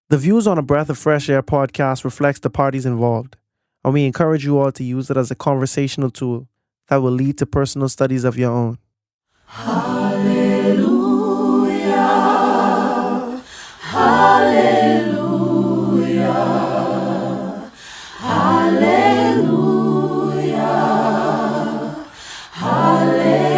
The views on a Breath of Fresh Air podcast reflects the parties involved, and we encourage you all to use it as a conversational tool that will lead to personal studies of your own. Hallelujah. Hallelujah. Hallelujah. Hallelujah.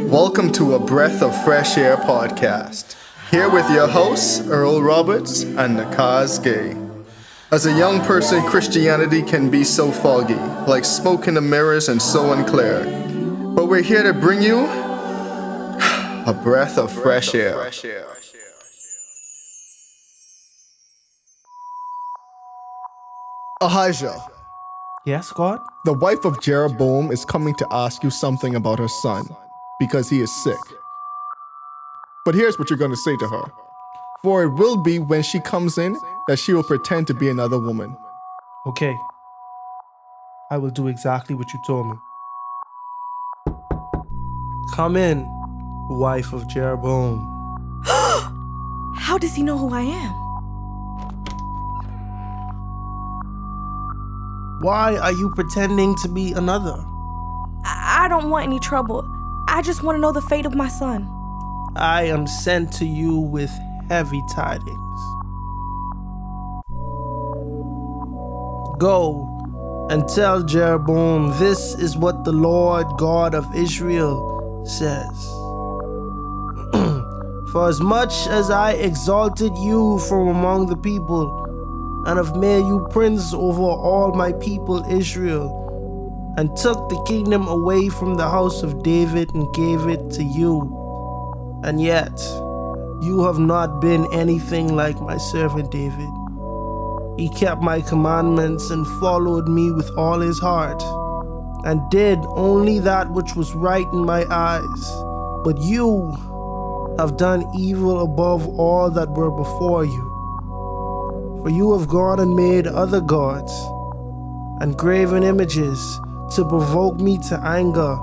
Welcome to a Breath of Fresh Air podcast. Here with your hosts, Earl Roberts and Nakhaz Gay. As a young person, Christianity can be so foggy, like smoke in the mirrors and so unclear. But we're here to bring you a breath of fresh air. Ahijah, Yes, God? the wife of Jeroboam, is coming to ask you something about her son because he is sick. But here's what you're going to say to her. For it will be when she comes in that she will pretend to be another woman. Okay. I will do exactly what you told me. Come in, wife of Jeroboam. How does he know who I am? Why are you pretending to be another? I don't want any trouble. I just want to know the fate of my son. I am sent to you with heavy tidings. Go and tell Jeroboam, this is what the Lord God of Israel says. For as much as I exalted you from among the people, and have made you prince over all my people Israel, and took the kingdom away from the house of David and gave it to you, and yet you have not been anything like my servant David. He kept my commandments and followed me with all his heart, and did only that which was right in my eyes. But you have done evil above all that were before you. For you have gone and made other gods and graven images to provoke me to anger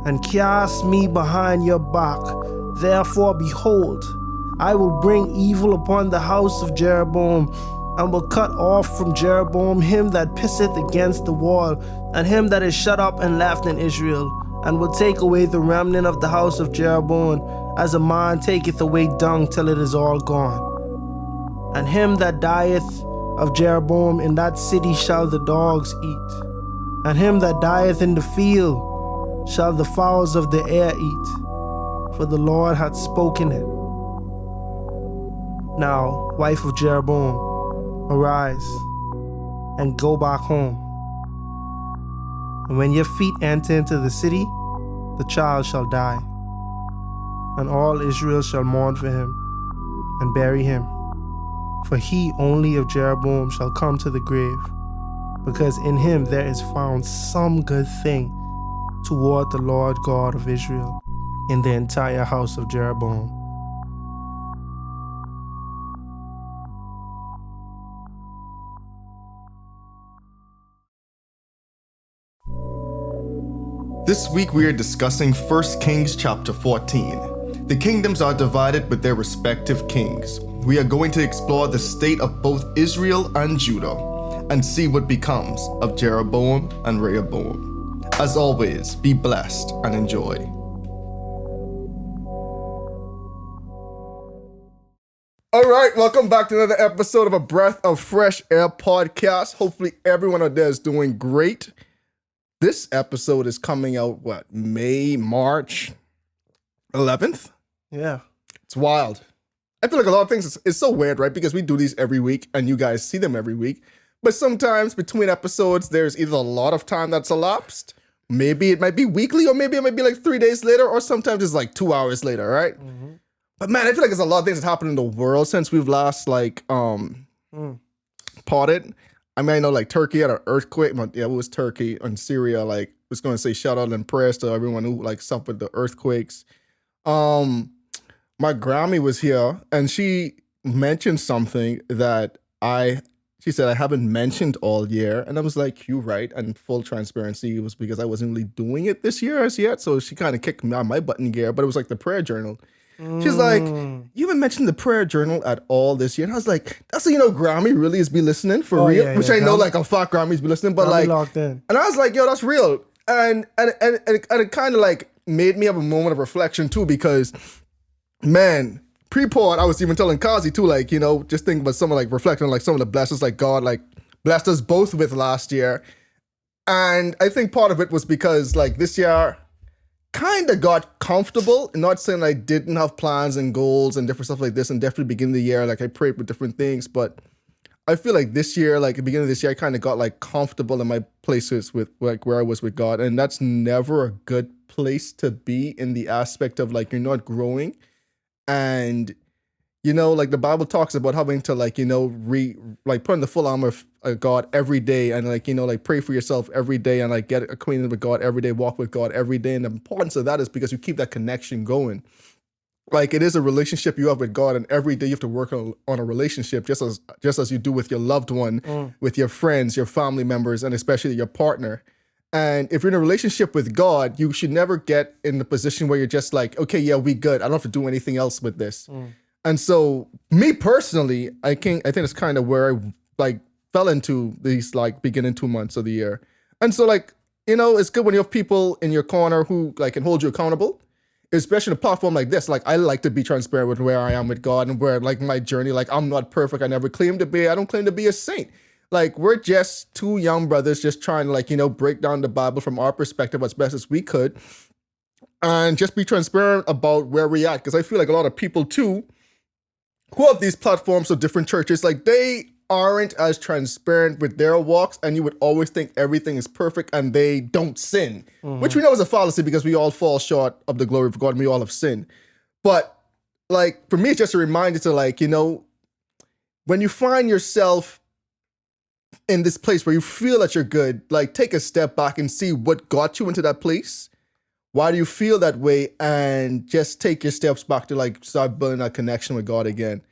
and cast me behind your back. Therefore, behold, I will bring evil upon the house of Jeroboam, and will cut off from Jeroboam him that pisseth against the wall, and him that is shut up and left in Israel, and will take away the remnant of the house of Jeroboam, as a man taketh away dung till it is all gone. And him that dieth of Jeroboam in that city shall the dogs eat, and him that dieth in the field shall the fowls of the air eat, for the Lord hath spoken it. Now, wife of Jeroboam, arise and go back home. And when your feet enter into the city, the child shall die, and all Israel shall mourn for him and bury him. For he only of Jeroboam shall come to the grave, because in him there is found some good thing toward the Lord God of Israel in the entire house of Jeroboam. This week we are discussing 1 Kings chapter 14. The kingdoms are divided with their respective kings. We are going to explore the state of both Israel and Judah and see what becomes of Jeroboam and Rehoboam. As always, be blessed and enjoy. All right, welcome back to another episode of a Breath of Fresh Air podcast. Hopefully everyone out there is doing great. This episode is coming out, March 11th? Yeah. It's wild. I feel like a lot of things, it's so weird, right? Because we do these every week and you guys see them every week. But sometimes between episodes, there's either a lot of time that's elapsed. Maybe it might be weekly, or maybe it might be like 3 days later, or sometimes it's like 2 hours later, right? Mm-hmm. But man, I feel like there's a lot of things that happened in the world since we've last potted. I mean, I know like Turkey had an earthquake. Yeah, it was Turkey and Syria. Like, I was going to say shout out and prayers to everyone who like suffered the earthquakes. My Grammy was here and she mentioned something that she said I haven't mentioned all year. And I was like, you're right. And full transparency, it was because I wasn't really doing it this year as yet. So she kind of kicked me on my button gear, but it was like the prayer journal. She's like, you haven't mentioned the prayer journal at all this year. And I was like, that's how you know Grammy really is be listening for real. Yeah, Which I know like a fuck Grammy's be listening, but like, locked in. And I was like, yo, that's real. And it kind of like made me have a moment of reflection too, because man, pre-pod, I was even telling Kazi too, like, you know, just think about some of like reflecting on like some of the blessings like God like blessed us both with last year. And I think part of it was because like this year kind of got comfortable. Not saying I didn't have plans and goals and different stuff like this, and definitely beginning of the year, like I prayed with different things, but I feel like this year, like the beginning of this year, I kind of got like comfortable in my places with like where I was with God. And that's never a good place to be in the aspect of like, you're not growing. And, you know, like the Bible talks about having to like, you know, like put on the full armor of God every day, and like, you know, like pray for yourself every day, and like get acquainted with God every day, walk with God every day. And the importance of that is because you keep that connection going. Like it is a relationship you have with God, and every day you have to work on a relationship just as you do with your loved one, with your friends, your family members, and especially your partner. And if you're in a relationship with God, you should never get in the position where you're just like, okay, yeah, we good. I don't have to do anything else with this. And so me personally, I think it's kind of where I like fell into these like beginning 2 months of the year. And so like, you know, it's good when you have people in your corner who like can hold you accountable. Especially in a platform like this, like I like to be transparent with where I am with God and where like my journey, like I'm not perfect. I never claim to be. I don't claim to be a saint. Like we're just two young brothers just trying to like, you know, break down the Bible from our perspective as best as we could and just be transparent about where we're at. Because I feel like a lot of people too who have these platforms of different churches, like they aren't as transparent with their walks, and you would always think everything is perfect and they don't sin, which we know is a fallacy because we all fall short of the glory of God and we all have sinned. But like for me, it's just a reminder to like, you know, when you find yourself in this place where you feel that you're good, like take a step back and see what got you into that place. Why do you feel that way? And just take your steps back to like start building that connection with God again.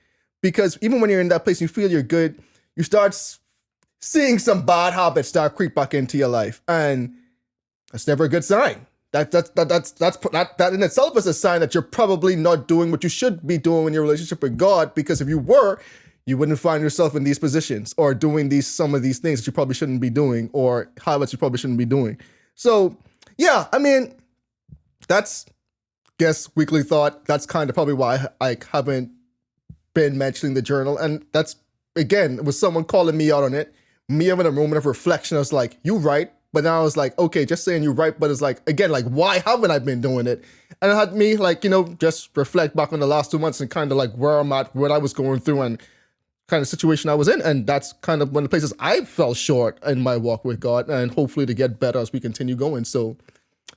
Because even when you're in that place, you feel you're good, you start seeing some bad habits start creep back into your life, and that's never a good sign. That in itself is a sign that you're probably not doing what you should be doing in your relationship with God. Because if you were, you wouldn't find yourself in these positions or doing some of these things that you probably shouldn't be doing, or habits you probably shouldn't be doing. So yeah, I mean, that's weekly thought. That's kind of probably why I haven't been mentioning the journal, and that's again with someone calling me out on it, me having a moment of reflection. I was like, you right, but now I was like, okay, just saying you right, but it's like again, like why haven't I been doing it? And it had me like, you know, just reflect back on the last 2 months and kind of like where I'm at, what I was going through, and kind of situation I was in. And that's kind of one of the places I fell short in my walk with God, and hopefully to get better as we continue going. So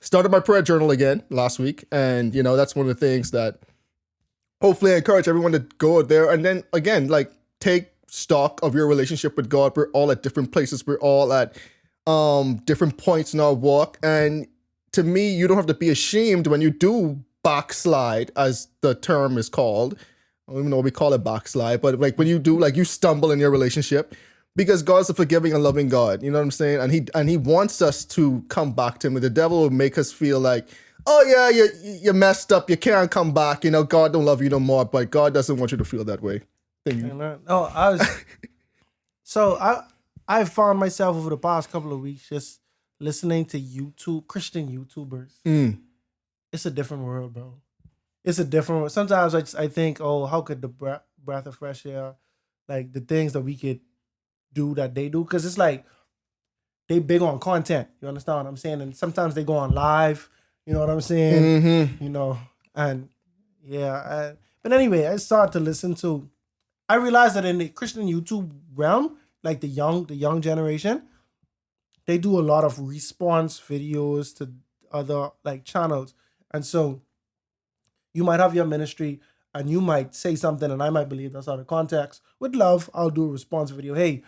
started my prayer journal again last week, and you know, that's one of the things that hopefully I encourage everyone to go there. And then again, like take stock of your relationship with God. We're all at different places. We're all at different points in our walk. And to me, you don't have to be ashamed when you do backslide, as the term is called. I don't even know what we call it, backslide, but like when you do, like you stumble in your relationship, because God's a forgiving and loving God. You know what I'm saying? And he wants us to come back to him. And the devil will make us feel like, oh yeah, you messed up, you can't come back, you know, God don't love you no more. But God doesn't want you to feel that way. I found myself over the past couple of weeks just listening to Christian YouTubers. It's a different world, bro. It's a different world. Sometimes I think, oh, how could the breath of fresh air, like the things that we could do that they do, because it's like they big on content. You understand what I'm saying? And sometimes they go on live. You know what I'm saying? You know, and yeah. But anyway, I started to listen to. I realized that in the Christian YouTube realm, like the young generation, they do a lot of response videos to other like channels, and so you might have your ministry and you might say something, and I might believe that's out of context. With love, I'll do a response video. Hey,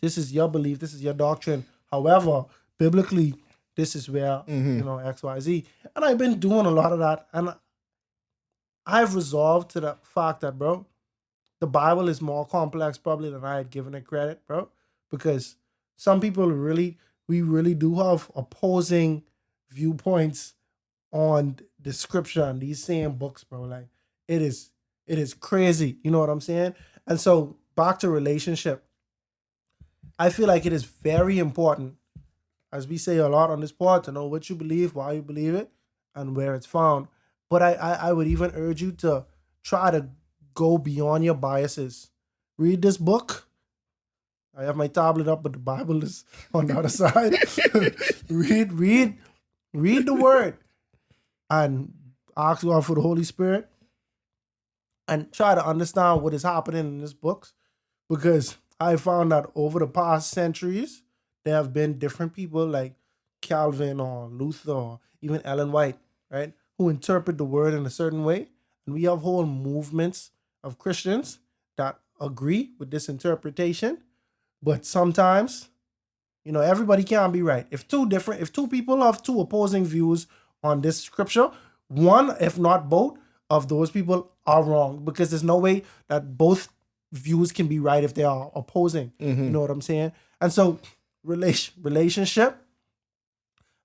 this is your belief, this is your doctrine. However, biblically, this is where, you know, X, Y, Z. And I've been doing a lot of that. And I've resolved to the fact that, bro, the Bible is more complex probably than I had given it credit, bro. Because some people we really do have opposing viewpoints on the scripture and these same books, bro. Like it is crazy. You know what I'm saying? And so back to relationship. I feel like it is very important, as we say a lot on this pod, to know what you believe, why you believe it, and where it's found. But I would even urge you to try to go beyond your biases. Read this book. I have my tablet up, but the Bible is on the other side. read the word and ask God for the Holy Spirit and try to understand what is happening in this book, because I found that over the past centuries, there have been different people like Calvin or Luther or even Ellen White, right, who interpret the word in a certain way. And we have whole movements of Christians that agree with this interpretation. But sometimes, everybody can't be right. If two people have two opposing views on this scripture, one, if not both, of those people are wrong, because there's no way that both views can be right if they are opposing. You know what I'm saying? And so relationship,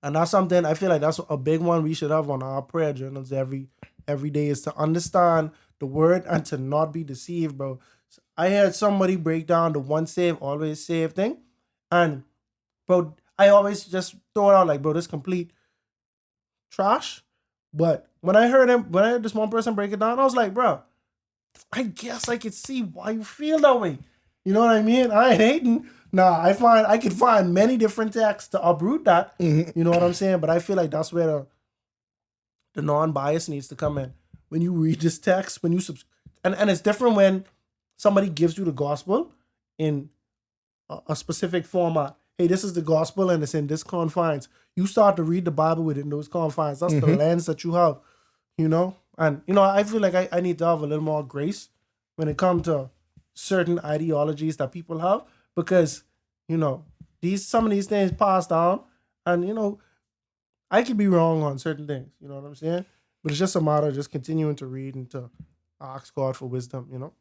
and that's something I feel like that's a big one we should have on our prayer journals every day, is to understand the word and to not be deceived, bro. I heard somebody break down the once saved, always saved thing. And, bro, I always just throw it out like, bro, this complete trash. But when I heard this one person break it down, I was like, bro, I guess I could see why you feel that way. You know what I mean? I ain't hating. Nah, I could find many different texts to uproot that. You know what I'm saying? But I feel like that's where the non-bias needs to come in. When you read this text, when you and it's different when somebody gives you the gospel in a specific format. Hey, this is the gospel and it's in this confines. You start to read the Bible within those confines. That's the lens that you have, And, I feel like I need to have a little more grace when it comes to certain ideologies that people have, because, some of these things pass down and, I could be wrong on certain things. You know what I'm saying? But it's just a matter of just continuing to read and to ask God for wisdom,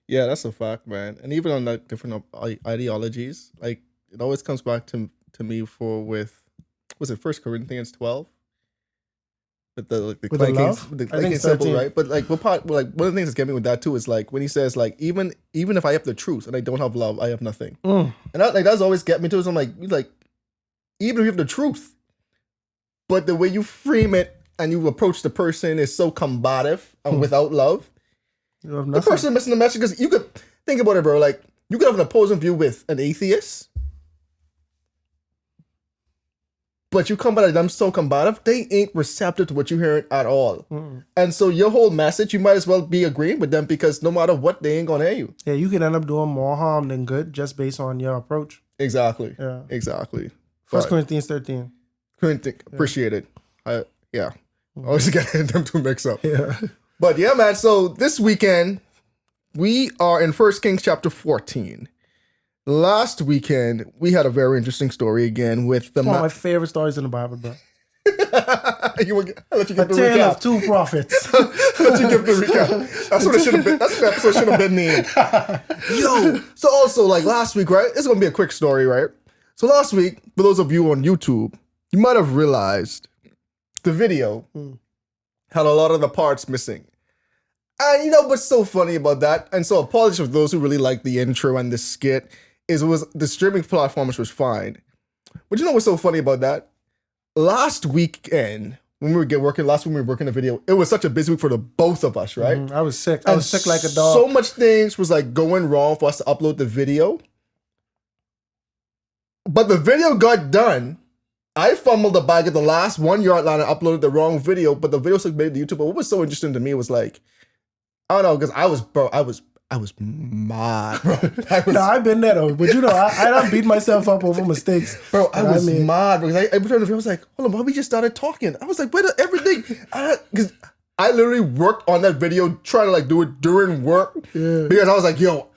Yeah, that's a fact, man. And even on like different ideologies, like it always comes back to me was it 1 Corinthians 12? With the love? I think simple, right? But like one of the things that's getting me with that too is like when he says like even if I have the truth and I don't have love, I have nothing. And that does always get me too. So I'm like even if you have the truth, but the way you frame it and you approach the person is so combative and without love, the person missing the message. Because you could think about it, bro. Like you could have an opposing view with an atheist, but you come at them so combative, they ain't receptive to what you're hearing at all. And so your whole message, you might as well be agreeing with them, because no matter what, they ain't gonna hear you. Yeah, you can end up doing more harm than good just based on your approach. Exactly. Yeah. Exactly. 1 Corinthians 13. Appreciate it. I always get them two mix up. Yeah. But yeah, man. So this weekend we are in 1 Kings chapter 14. Last weekend we had a very interesting story again with the one of my favorite stories in the Bible, bro. I'll let you give the tale recap. of two prophets. Let you give the recap. That's what it should have been. That's what the episode should have been named. Yo. So also like last week, right? It's gonna be a quick story, right? So last week, for those of you on YouTube, you might have realized the video had a lot of the parts missing. And what's so funny about that? And so apologies for those who really like the intro and the skit, is it was the streaming platform, which was fine. But what's so funny about that? Last weekend, when we were working the video, it was such a busy week for the both of us, right? I was sick. I was sick like a dog. So much things was like going wrong for us to upload the video. But the video got done. I fumbled the bag at the last 1 yard line and uploaded the wrong video, but the video still made it to YouTube. But what was so interesting to me was like, I don't know, because I was mad, bro. I've been there though, but I don't beat myself up over mistakes. Bro, I was mad because I turned to the video, I was like, hold on, why we just started talking? I was like, wait, everything. Because I literally worked on that video trying to like do it during work. Yeah. Because I was like, yo,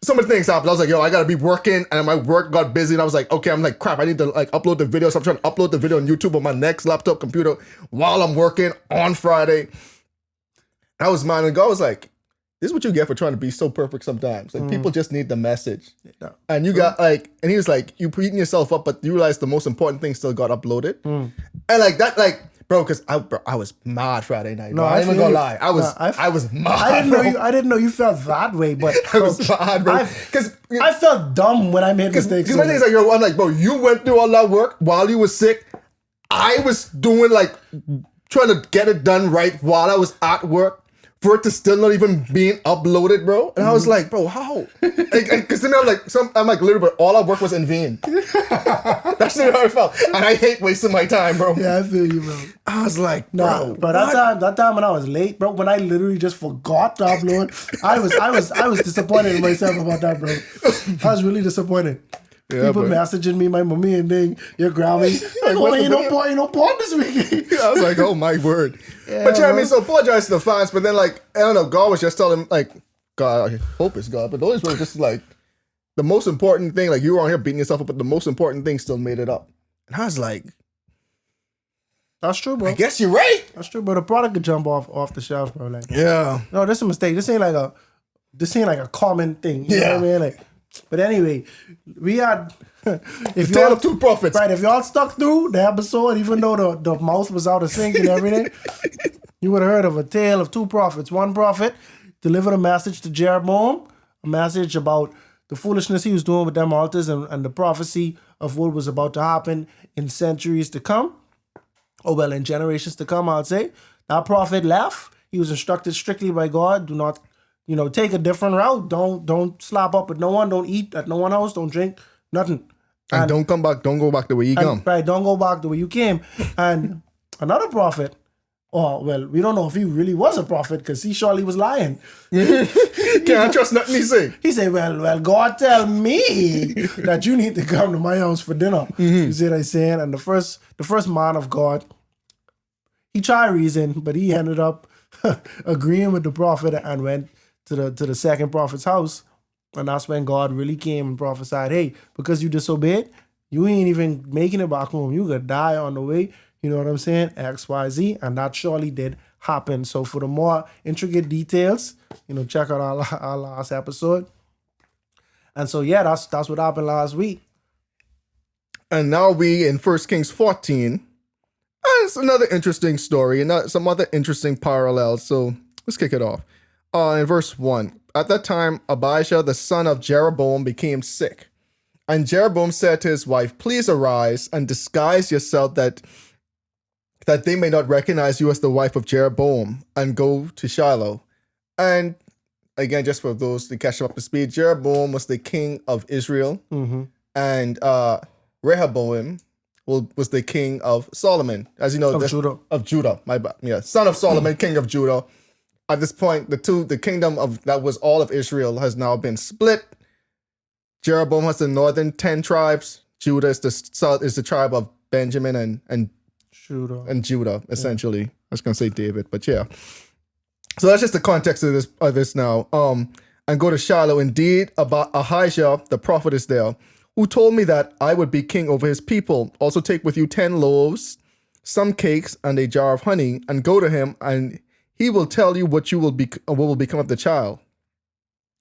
so many things happened. I was like, yo, I gotta be working, and my work got busy, and I was like, okay, I'm like, crap, I need to like upload the video. So I'm trying to upload the video on YouTube on my next laptop computer while I'm working on Friday. I was mad, and God was like, this is what you get for trying to be so perfect sometimes. Like people just need the message. Yeah. And you got like, and he was like, you beating yourself up, but you realize the most important thing still got uploaded. And like that, like, Bro, because I was mad Friday night. No, Bro. I ain't even feel gonna you. lie. I was mad. I didn't know you felt that way, but I was mad, bro. I felt dumb when I made mistakes. Because my thing is like, yo, I'm like, bro, you went through all that work while you was sick. I was doing like trying to get it done right while I was at work. For it to still not even being uploaded, bro. And I was like, bro, how? Because then I'm like, literally, but all our work was in vain. That's how I felt. And I hate wasting my time, bro. Yeah, I feel you, bro. I was like, bro. But that time when I was late, bro, when I literally just forgot to upload, I was disappointed in myself about that, bro. I was really disappointed. Yeah, people messaging me, my mommy, and then your Grammy. Like, oh, ain't no porn this weekend. I was like, oh my word. Yeah, but yeah, I mean, so apologize to the fans, but then like, I don't know, God was just telling like, God, I hope it's God, but those were just like, the most important thing, like you were on here beating yourself up, but the most important thing still made it up. And I was like, that's true, bro. I guess you're right. That's true, bro. The product could jump off the shelf, bro. Like, yeah. No, this is a mistake. This ain't like a common thing. You know what I mean? Like, but anyway, we had the tale of two prophets. Right, if y'all stuck through the episode, even though the mouth was out of sync and everything, you would have heard of a tale of two prophets. One prophet delivered a message to Jeroboam, a message about the foolishness he was doing with them altars and the prophecy of what was about to happen in centuries to come. Oh, well, in generations to come, I'll say. That prophet left. He was instructed strictly by God. Do not, take a different route. Don't slap up with no one. Don't eat at no one house. Don't drink. Nothing. And don't come back. Don't go back the way you come. Right. Don't go back the way you came. And another prophet, we don't know if he really was a prophet because he surely was lying. Can't trust nothing he say. He said, well, God tell me that you need to come to my house for dinner. You see what I'm saying? And the first man of God, he tried reason, but he ended up agreeing with the prophet and went to the second prophet's house. And that's when God really came and prophesied, hey, because you disobeyed, you ain't even making it back home. You could die on the way. You know what I'm saying? X, Y, Z. And that surely did happen. So for the more intricate details, check out our last episode. And so, yeah, that's what happened last week. And now we in 1 Kings 14. It's another interesting story and some other interesting parallels. So let's kick it off. In verse 1, at that time, Abijah, the son of Jeroboam, became sick. And Jeroboam said to his wife, please arise and disguise yourself that they may not recognize you as the wife of Jeroboam, and go to Shiloh. And again, just for those to catch up to speed, Jeroboam was the king of Israel, and Rehoboam was the king of Solomon, as you know, of Judah. My bad, yeah, son of Solomon, king of Judah. At this point, the kingdom that was all of Israel has now been split. Jeroboam has the northern 10 tribes. Judah is the tribe of Benjamin and Judah, essentially. I was gonna say David, but yeah. So that's just the context of this now. And go to Shiloh. Indeed, about Ahijah, the prophet is there, who told me that I would be king over his people. Also take with you 10 loaves, some cakes, and a jar of honey, and go to him, and he will tell you what will become of the child.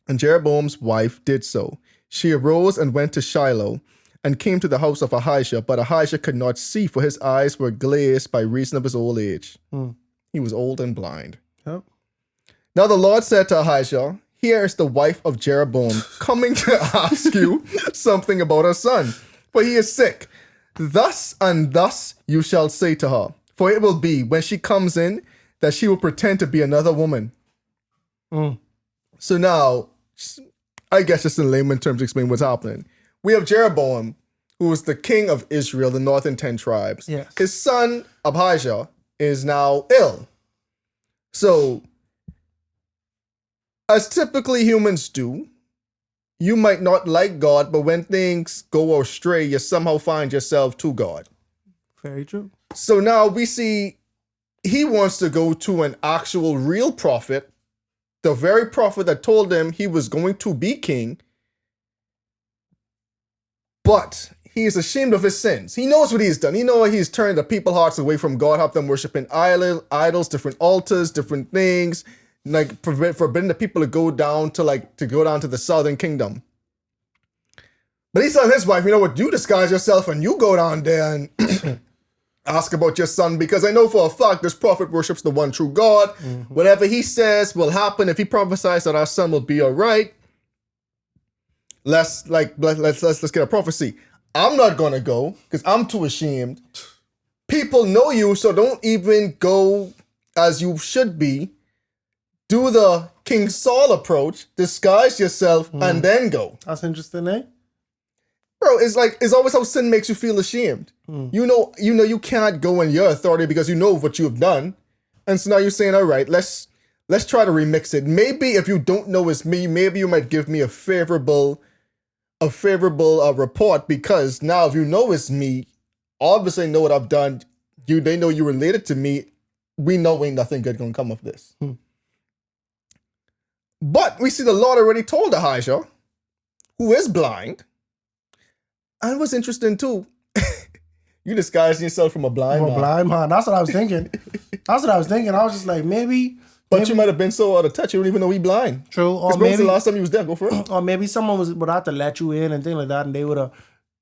And Jeroboam's wife did so. She arose and went to Shiloh, and came to the house of Ahijah, but Ahijah could not see, for his eyes were glazed by reason of his old age. He was old and blind. Yep. Now the Lord said to Ahijah, here is the wife of Jeroboam coming to ask you something about her son, for he is sick. Thus and thus you shall say to her, for it will be, when she comes in, that she will pretend to be another woman. So now, I guess just in layman terms to explain what's happening. We have Jeroboam, who was the king of Israel, the northern 10 tribes. Yes. His son, Abijah, is now ill. So, as typically humans do, you might not like God, but when things go astray, you somehow find yourself to God. Very true. So now we see he wants to go to an actual real prophet, the very prophet that told him he was going to be king, but he is ashamed of his sins. He knows what he's done. He knows he's turned the people's hearts away from God, have them worshiping idols, different altars, different things, like forbidding the people to go down to the southern kingdom. But he's telling his wife, you know what, you disguise yourself and you go down there ask about your son, because I know for a fact this prophet worships the one true God. Whatever he says will happen. If he prophesies that our son will be all right, let's get a prophecy. I'm not gonna go because I'm too ashamed. People know you, so don't even go as you should be. Do the King Saul approach, disguise yourself, and then go. That's interesting, eh? Bro, it's always how sin makes you feel ashamed. You know you can't go in your authority because you know what you have done. And so now you're saying, all right, let's try to remix it. Maybe if you don't know it's me, maybe you might give me a favorable report, because now if you know it's me, obviously know what I've done. They know you related to me. We know ain't nothing good gonna come of this. But we see the Lord already told Ahijah, who is blind. And what's interesting too, you disguised yourself from a blind man. Blind man. That's what I was thinking. I was just like, maybe. But you might have been so out of touch, you don't even know he blind. True. Or maybe when was the last time you was there? Go for it. Or maybe someone would have to let you in and things like that, and they would have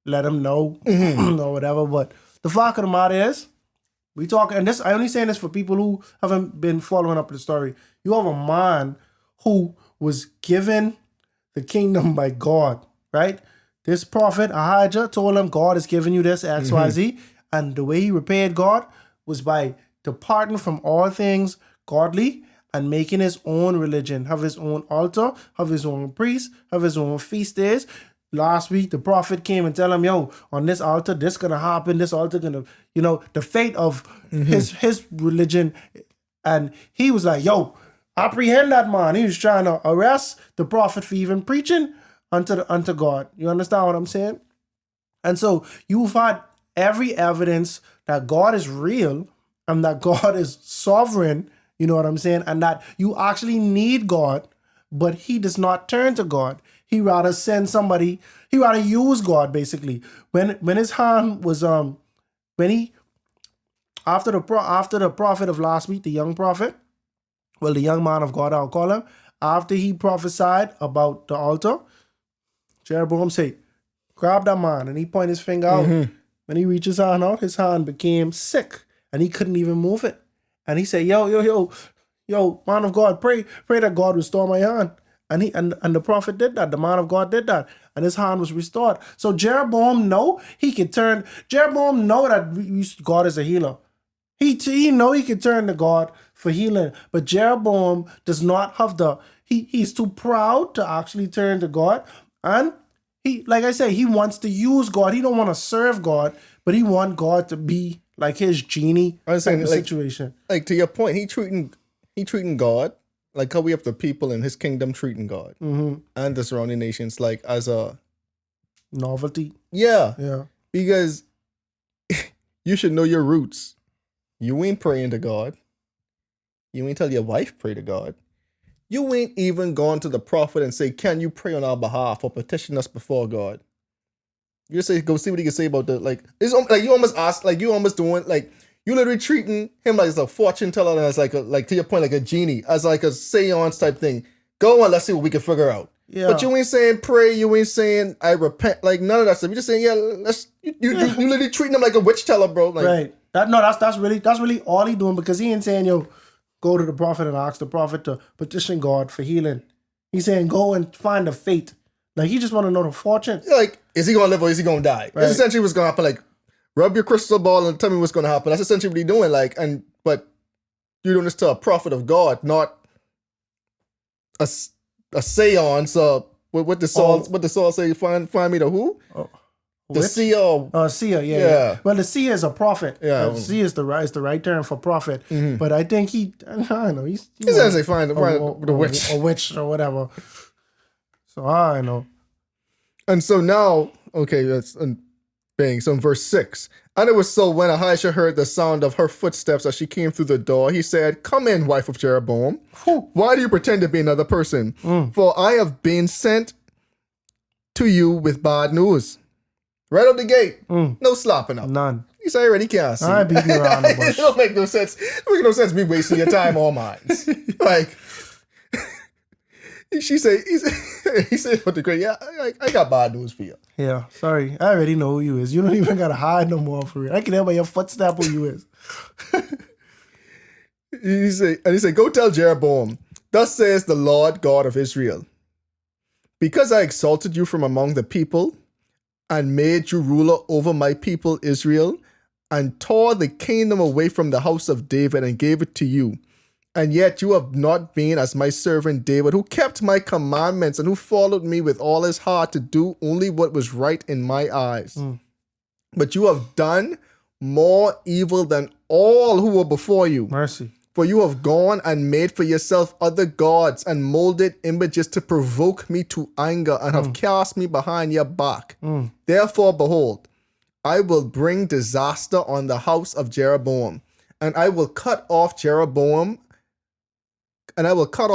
let him know or whatever. But the fact of the matter is, we talk, and this I only saying this for people who haven't been following up the story. You have a man who was given the kingdom by God, right? This prophet, Ahijah, told him, God has given you this, X, Y, Z. And the way he repaid God was by departing from all things godly and making his own religion, have his own altar, have his own priest, have his own feast days. Last week, the prophet came and tell him, yo, on this altar, this gonna happen, this altar gonna, the fate of his religion. And he was like, yo, apprehend that man. He was trying to arrest the prophet for even preaching unto God. You understand what I'm saying? And so you've had every evidence that God is real and that God is sovereign, you know what I'm saying? And that you actually need God, but he does not turn to God. He rather send somebody, he rather use God basically. When his hand was after the prophet of last week, the young prophet, well, the young man of God, I'll call him, after he prophesied about the altar, Jeroboam said, grab that man, and he pointed his finger out. When he reached his hand out, his hand became sick, and he couldn't even move it. And he said, yo, man of God, pray that God restore my hand. And the prophet did that. The man of God did that, and his hand was restored. So Jeroboam know he could turn. Jeroboam know that God is a healer. He know he could turn to God for healing, but Jeroboam does not have he's too proud to actually turn to God. And he, like I say, he wants to use God. He don't want to serve God, but he want God to be like his genie I was saying, situation. Like to your point, he treating God like how we have the people in his kingdom treating God and the surrounding nations like as a novelty. Yeah. Because you should know your roots. You ain't praying to God. You ain't tell your wife pray to God. You ain't even gone to the prophet and say, can you pray on our behalf or petition us before God? You just say, go see what he can say about the, it's like you almost ask, like you almost doing, like you literally treating him like as a fortune teller and as like to your point, like a genie, as like a seance type thing. Go on, let's see what we can figure out. Yeah. But you ain't saying pray, you ain't saying I repent, like none of that stuff. You're just saying, you literally treating him like a witch teller, bro. Like, right. That's really all he doing, because he ain't saying, yo, go to the prophet and ask the prophet to petition God for healing. He's saying go and find the fate. Like he just want to know the fortune. Like, is he gonna live or is he gonna die? Right. That's essentially what's gonna happen. Like, rub your crystal ball and tell me what's gonna happen. That's essentially what he's doing. Like, but you're doing this to a prophet of God, not a seance. What the Saul say? Find me the who? The seer. Seer, yeah. Well, the seer is a prophet. Yeah. The seer is the right term for prophet. But I think I don't know. He's essentially find the witch. A witch or whatever. So I know. And so now, okay, that's bang. So in verse 6, and it was so when Ahijah heard the sound of her footsteps as she came through the door, he said, come in, wife of Jeroboam. Why do you pretend to be another person? For I have been sent to you with bad news. Right up the gate. No slopping up. None. He's already can't see. I beat you around the bush. It don't make no sense. It don't make no sense me wasting your time or mine. Like, he said, "What the great? Yeah, I got bad news for you." Yeah, sorry. I already know who you is. You don't even gotta hide no more for real. I can hear by your footstep who you is. He said, "Go tell Jeroboam, thus says the Lord God of Israel, because I exalted you from among the people and made you ruler over my people Israel, and tore the kingdom away from the house of David and gave it to you. And yet you have not been as my servant David, who kept my commandments and who followed me with all his heart to do only what was right in my eyes. But you have done more evil than all who were before you. Mercy. For you have gone and made for yourself other gods and molded images to provoke me to anger and have cast me behind your back. Therefore, behold, I will bring disaster on the house of Jeroboam, and I will cut off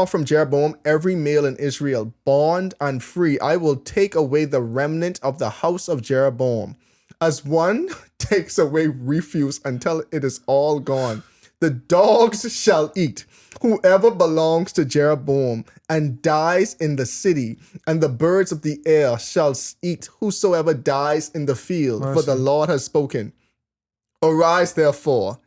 from Jeroboam every male in Israel, bond and free. I will take away the remnant of the house of Jeroboam, as one takes away refuse until it is all gone. The dogs shall eat whoever belongs to Jeroboam and dies in the city, and the birds of the air shall eat whosoever dies in the field, for the Lord has spoken. Arise, therefore,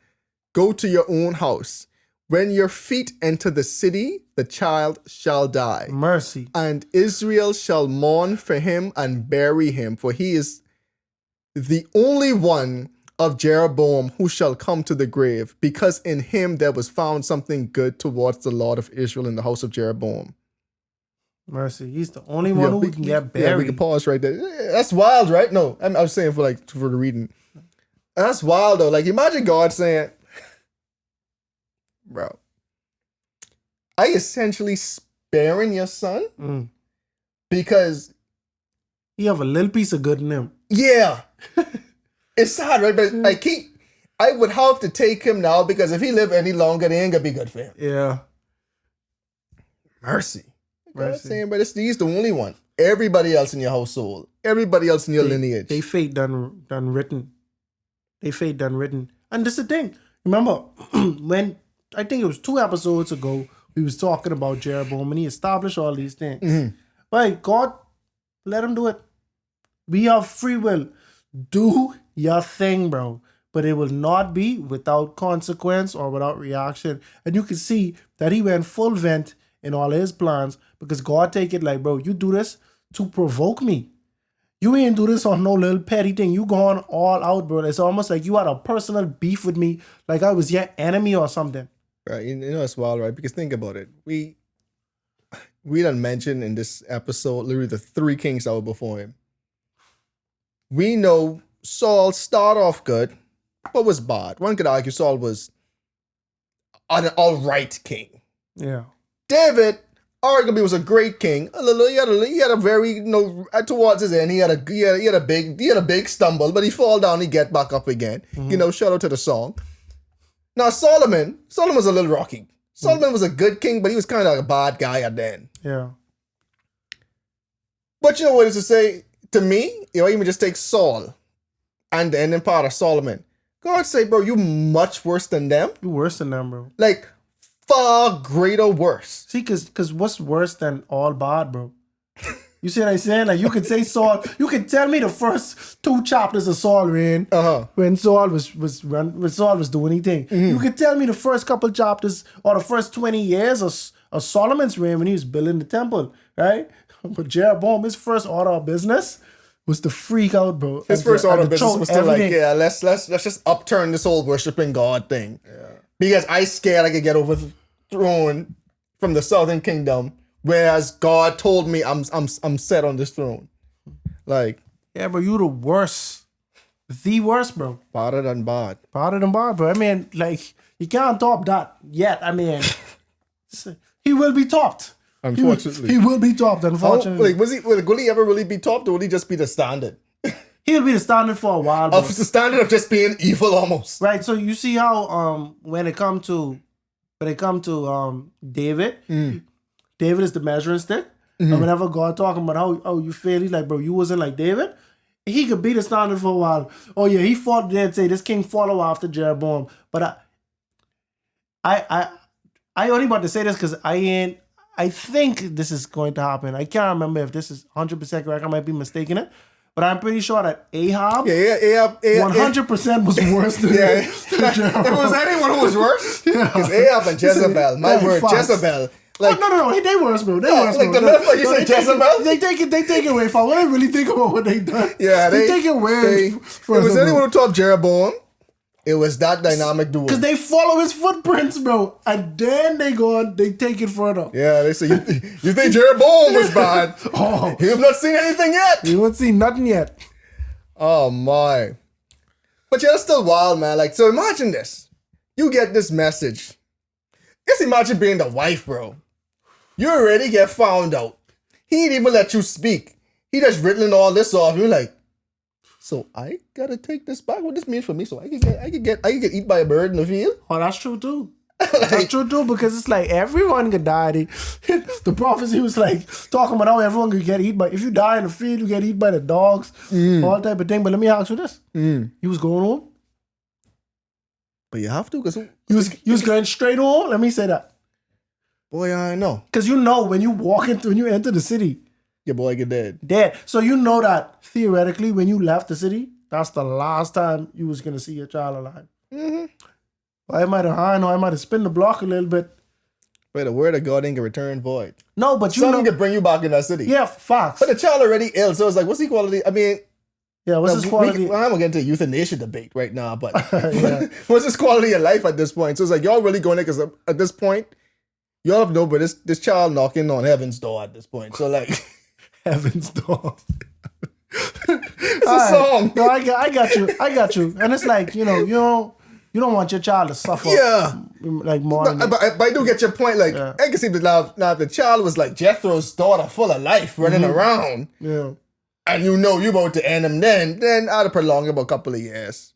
go to your own house. When your feet enter the city, the child shall die. Mercy. And Israel shall mourn for him and bury him, for he is the only one of Jeroboam who shall come to the grave, because in him there was found something good towards the Lord of Israel in the house of Jeroboam. Mercy. He's the only one who can get buried. Yeah, we can pause right there. That's wild, right? No, I was saying for the reading. That's wild though. Like, imagine God saying, bro, I essentially sparing your son because he have a little piece of good in him. Yeah. It's sad, right? But I would have to take him now, because if he live any longer, they ain't gonna be good for him. Yeah. Mercy. Saying, but he's the only one. Everybody else in your household, everybody else in your lineage, they fate done written. They fate done written. And this is the thing. Remember when I think it was 2 episodes ago, we was talking about Jeroboam and he established all these things. Right? God, let him do it. We have free will. Do your thing, bro. But it will not be without consequence or without reaction. And you can see that he went full vent in all his plans, because God take it like, bro, you do this to provoke me. You ain't do this on no little petty thing. You gone all out, bro. It's almost like you had a personal beef with me, like I was your enemy or something. Right. You know, it's wild, right? Because think about it. We done mentioned in this episode literally the 3 kings that were before him. We know Saul started off good, but was bad. One could argue Saul was an all-right king. Yeah. David arguably was a great king. He had a very, towards his end, he had a big stumble, but he fall down, he get back up again. Shout out to the song. Now Solomon was a little rocky. Solomon was a good king, but he was kind of like a bad guy at the end. Yeah. But you know what is to say? To me, even just take Saul and the ending part of Solomon. God say, bro, you much worse than them. You worse than them, bro. Like, far greater worse. See, cause what's worse than all bad, bro? You see what I'm saying? Like, you could say Saul. You could tell me the first 2 chapters of Saul reign when Saul was doing anything. You could tell me the first couple chapters or the first 20 years of Solomon's reign when he was building the temple, right? But Jeroboam, his first order of business was to freak out, bro. His first order of business was to let's just upturn this whole worshiping God thing. Yeah. Because I scared I could get overthrown from the southern kingdom, whereas God told me I'm set on this throne. Like, yeah, bro, you the worst. The worst, bro. Badder than bad. Badder than bad, bro. I mean, like, you can't top that yet. I mean, he will be topped. Unfortunately. He will be topped, unfortunately. Will he ever really be topped, or will he just be the standard? He'll be the standard for a while. Bro. Of the standard of just being evil almost. Right. So you see how when it come to David, David is the measuring stick. And whenever God talking about how you feel, he's like, bro, you wasn't like David. He could be the standard for a while. Oh yeah, he fought there and say this king follow after Jeroboam. But I only about to say this because I I think this is going to happen. I can't remember if this is 100% correct. I might be mistaken it. But I'm pretty sure that Ahab 100% was worse than Jeroboam. If it was anyone who was worse, because Ahab and Jezebel, my word, facts. Jezebel. Like, no, they worse, bro. They worse, like bro. the metaphor you said, Jezebel? They take it away from when I really think about what they done. Yeah, they take it away. If it was anyone who taught Jeroboam, it was that dynamic duo. Because they follow his footprints, bro. And then they take it further. Yeah, they say, you think Jeroboam was bad? Oh. You've not seen anything yet. You haven't seen nothing yet. Oh, my. But yeah, that's still wild, man. Like, so imagine this. You get this message. Just imagine being the wife, bro. You already get found out. He didn't even let you speak. He just written all this off. You're like, so I gotta take this back. What this mean for me? So I could get eaten by a bird in the field? Oh, that's true too. That's true too, because it's like everyone could die. The prophecy was like talking about how everyone could get eaten by. If you die in the field, you get eaten by the dogs, all type of thing. But let me ask you this: you was going home, but you have to, because you was going straight home. Let me say that. Boy, I know. Because you know when you enter the city, your boy get dead. Dead. So you know that theoretically, when you left the city, that's the last time you was gonna see your child alive. Mm-hmm. I might have spin the block a little bit. But the word of God ain't gonna return void. No, but something can bring you back in that city. Yeah, facts. But the child already ill, so it's like, what's the quality? I mean, yeah, what's his quality? I'm gonna get into a euthanasia debate right now, but what's his quality of life at this point? So it's like, y'all really going there because at this point, y'all have no, but this child knocking on heaven's door at this point. So like, heaven's door. It's a song. No, I got you. And it's like, you don't want your child to suffer. Yeah. Like more. But I do get your point. Like, I can see that now if the child was like Jethro's daughter, full of life, running around. Yeah. And you about to end him then I'd have prolonged about a couple of years.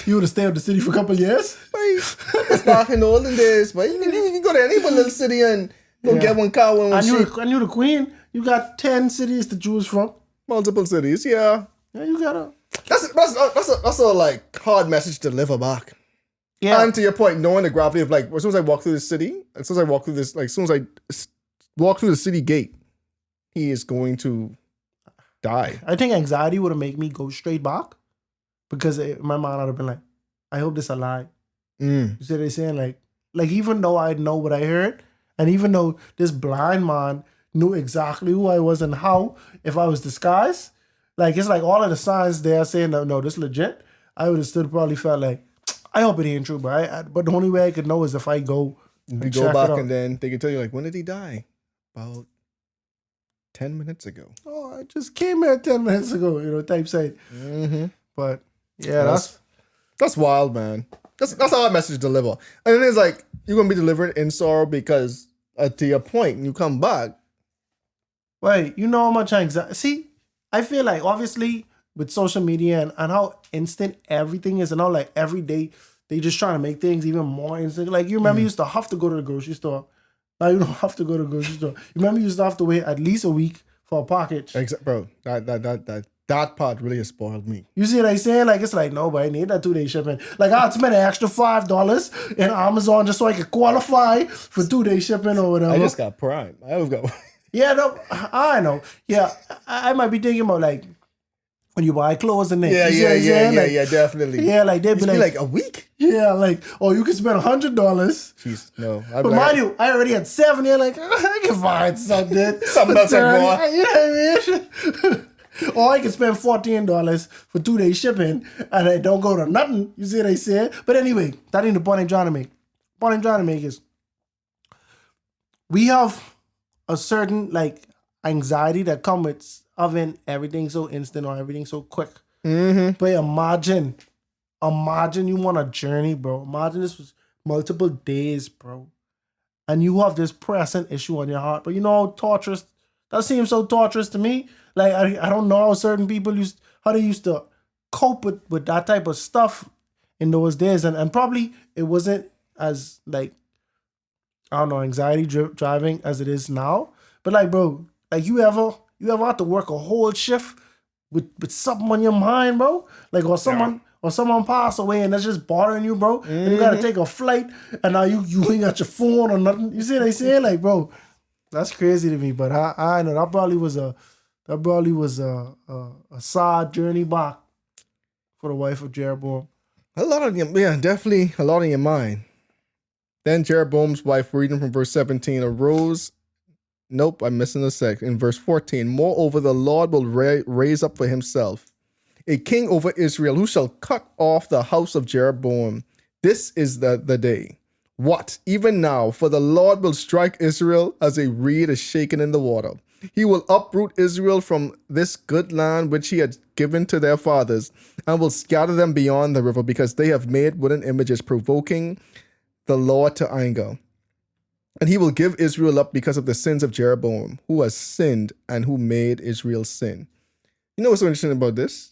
You would have stayed in the city for a couple of years? It's back in the olden days, but you can go to any little city and go get one cow and one sheep. I knew the queen. You got 10 cities to choose from. Multiple cities, yeah. Yeah, you gotta. That's a like hard message to deliver back. Yeah. And to your point, knowing the gravity of like, as soon as I walk through the city, as soon as I walk through the city gate, he is going to die. I think anxiety would have made me go straight back, because my mind would have been like, I hope this a lie. You see what they're saying? Like even though I know what I heard, and even though this blind man knew exactly who I was and how, if I was disguised, like it's like all of the signs there saying no, this legit, I would have still probably felt like, I hope it ain't true, but the only way I could know is if I go. You go back and then they can tell you like, when did he die? About 10 minutes ago. Oh, I just came here 10 minutes ago, type say. Mm-hmm. But yeah, that's wild, man. That's how that message deliver. And then it's like, you're going to be delivered in sorrow because to your point, you come back. Wait, you know how much anxiety? See, I feel like obviously with social media and how instant everything is, and how like every day they just trying to make things even more instant. Like you remember you used to have to go to the grocery store. Now you don't have to go to the grocery store. You remember you used to have to wait at least a week for a package. Bro, that part really has spoiled me. You see what I'm saying? Like it's like, no, but I need that 2-day shipping. Like I had to spend an extra $5 in Amazon just so I could qualify for 2-day shipping or whatever. I just got Prime. I've got. Yeah, no, I know. Yeah, I might be thinking about like when you buy clothes and then yeah, definitely. Yeah, like they'd be like a week. Yeah, like you can spend $100. Jeez, no. But mind you, I already had 7. You're like, I can find something. Something else like more. You know what I mean? Or I can spend $14 for 2-day shipping and it don't go to nothing. You see what I said? But anyway, that ain't the point I'm trying to make. The point I'm trying to make is we have a certain like anxiety that comes with having everything so instant or everything so quick. Mm-hmm. But imagine you want a journey, bro. Imagine this was multiple days, bro. And you have this pressing issue on your heart. But you know how torturous, that seems so torturous to me. Like, I don't know how certain people used to cope with that type of stuff in those days. And probably it wasn't as like, I don't know, anxiety driving as it is now. But like, bro, like you ever have to work a whole shift with something on your mind, bro? Like, or someone or someone pass away and that's just bothering you, bro. And you gotta take a flight and now you ain't got your phone or nothing. You see what I saying? Like, bro, that's crazy to me. But I know that probably was a sad journey back for the wife of Jeroboam. A lot on your, yeah, definitely a lot on your mind. Then Jeroboam's wife, reading from verse 17, arose. Nope, I'm missing a sec. In verse 14, moreover, the Lord will raise up for himself a king over Israel who shall cut off the house of Jeroboam. This is the day. What? Even now, for the Lord will strike Israel as a reed is shaken in the water. He will uproot Israel from this good land which he had given to their fathers, and will scatter them beyond the river, because they have made wooden images, provoking the Lord to anger. And he will give Israel up because of the sins of Jeroboam, who has sinned and who made Israel sin. You know what's so interesting about this?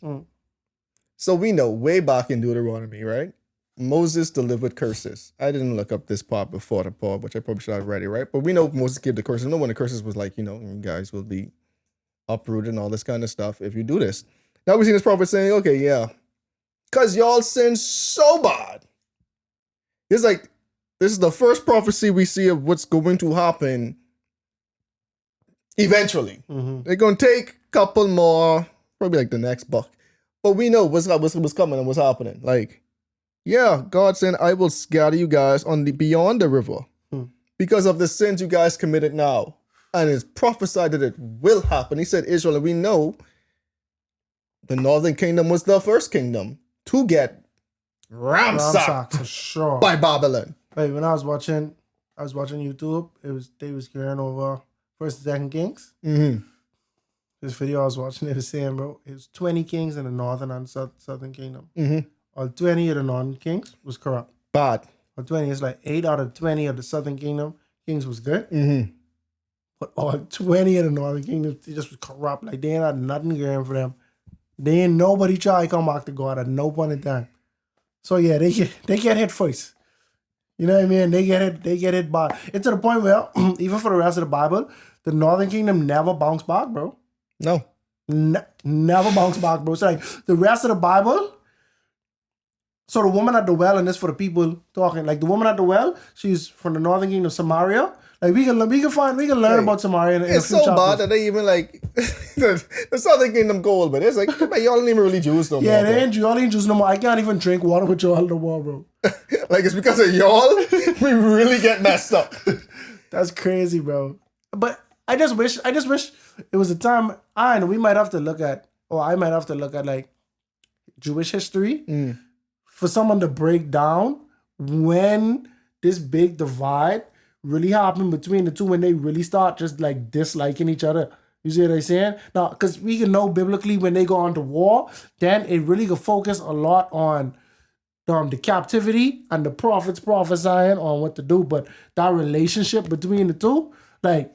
So we know way back in Deuteronomy, right? Moses delivered curses. I didn't look up this part before the part, which I probably should have read it, right? But we know Moses gave the curses. We know when the curses was like, you guys will be uprooted and all this kind of stuff if you do this. Now we see this prophet saying, okay, yeah, because y'all sin so bad. It's like, this is the first prophecy we see of what's going to happen eventually. They're going to take a couple more, probably like the next buck. But we know what's coming and what's happening. Like, yeah, God said, I will scatter you guys on the beyond the river because of the sins you guys committed now. And it's prophesied that it will happen. He said Israel, and we know the northern kingdom was the first kingdom to get ransacked for sure by Babylon. Like when I was watching YouTube, they was carrying over First and Second Kings. This video I was watching, it was saying, bro, it was 20 kings in the northern and southern kingdom. All 20 of the northern kings was corrupt. Bad. All 20, it's like 8 out of 20 of the southern kingdom kings was good. But all 20 of the northern kingdom, they just was corrupt. Like they ain't had nothing going for them. They ain't nobody try to come back to God at no point in time. So yeah, they get hit first. You know what I mean? They get hit bad. It's to the point where, even for the rest of the Bible, the northern kingdom never bounced back, bro. No. Never bounced back, bro. So like the rest of the Bible, so the woman at the well, and this for the people talking, like the woman at the well, she's from the northern kingdom of Samaria. Like we can learn about Samaria in a few it's so chapters. bad that they even like the southern kingdom gold, but it's like y'all ain't even really Jews no more. Yeah, y'all ain't Jews no more. I can't even drink water with y'all no more, bro. Like it's because of y'all we really get messed up. That's crazy, bro. But I just wish it was a time we might have to look at, or I might have to look at like Jewish history for someone to break down when this big divide really happened between the two, when they really start just like disliking each other. You see what I'm saying? Now, because we can know biblically when they go on to war, then it really could focus a lot on the captivity and the prophets prophesying on what to do. But that relationship between the two, like,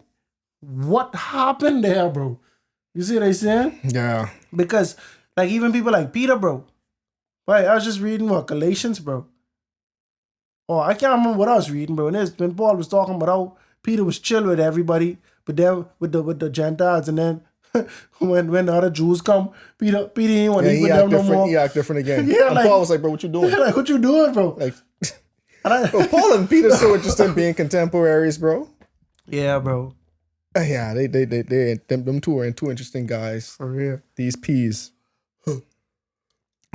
what happened there, bro? You see what I'm saying? Yeah. Because, like, even people like Peter, bro. Right, I was just reading Galatians, bro. Oh, I can't remember what I was reading, bro. When Paul was talking about how Peter was chill with everybody, but then with the Gentiles, and then when the other Jews come, Peter didn't want to eat with them no more. He act different again. Yeah, and like, Paul was like, bro, what you doing? Like, what you doing, bro? Like, bro, Paul and Peter so interested in being contemporaries, bro. Yeah, bro. Yeah, them two are two interesting guys. For real. These peas.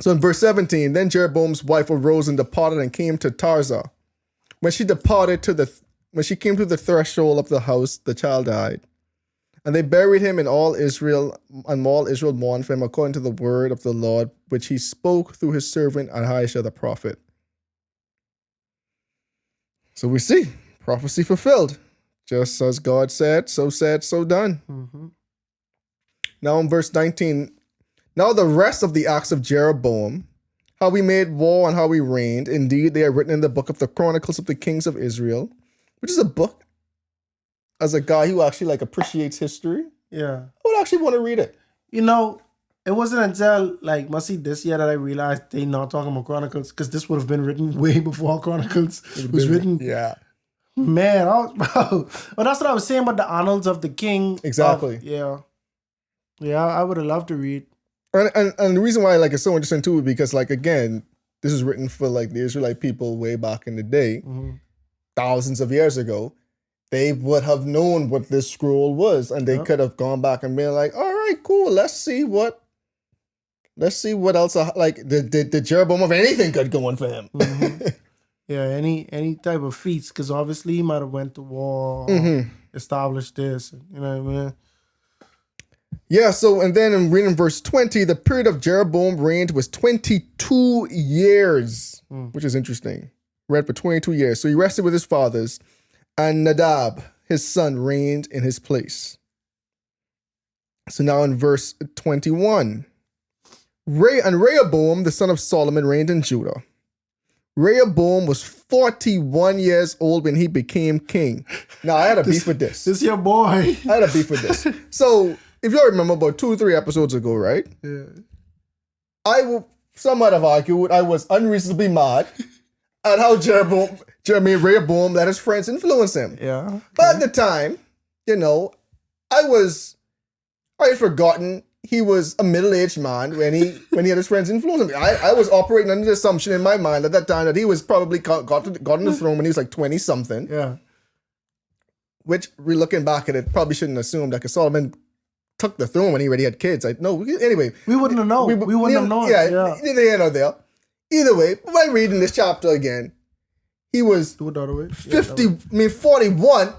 So in verse 17, then Jeroboam's wife arose and departed and came to Tirzah. When she came to the threshold of the house, the child died. And they buried him, and all Israel mourned for him according to the word of the Lord, which he spoke through his servant Ahijah the prophet. So we see prophecy fulfilled. Just as God said, so done. Now in verse 19, now the rest of the acts of Jeroboam, how he made war and how he reigned, indeed they are written in the book of the Chronicles of the Kings of Israel, which is a book, as a guy who actually like appreciates history. Yeah. I would actually want to read it. You know, it wasn't until like must see this year that I realized they not talking about Chronicles, because this would have been written way before Chronicles was written. Yeah. Man, bro. But that's what I was saying about the annals of the king. Exactly. Yeah, I would have loved to read. And the reason why like it's so interesting too is because like again, this is written for like the Israelite people way back in the day, thousands of years ago. They would have known what this scroll was, and they could have gone back and been like, "All right, cool. Let's see what else. Like, did Jeroboam have anything good going for him?" Yeah, any type of feats, because obviously he might have went to war, established this. You know what I mean? Yeah. So, and then in reading verse 20, the period of Jeroboam reigned was 22 years, which is interesting. Read for 22 years. So he rested with his fathers. And Nadab, his son, reigned in his place. So now in verse 21, Rehoboam, the son of Solomon, reigned in Judah. Rehoboam was 41 years old when he became king. Now, I had a beef with this. This is your boy. I had a beef with this. So, if you remember about 2 or 3 episodes ago, right? Yeah. Some might have argued I was unreasonably mad at how Rehoboam let his friends influence him. Yeah. Okay. But at the time, you know, I had forgotten he was a middle-aged man when he had his friends influence him. I was operating under the assumption in my mind at that time that he was probably got on the throne when he was like 20-something. Yeah. Which, looking back at it, probably shouldn't assume that because Solomon took the throne when he already had kids. Anyway. We wouldn't have known. We wouldn't have known. Yeah, neither here nor there. Either way, by reading this chapter again, he was 41.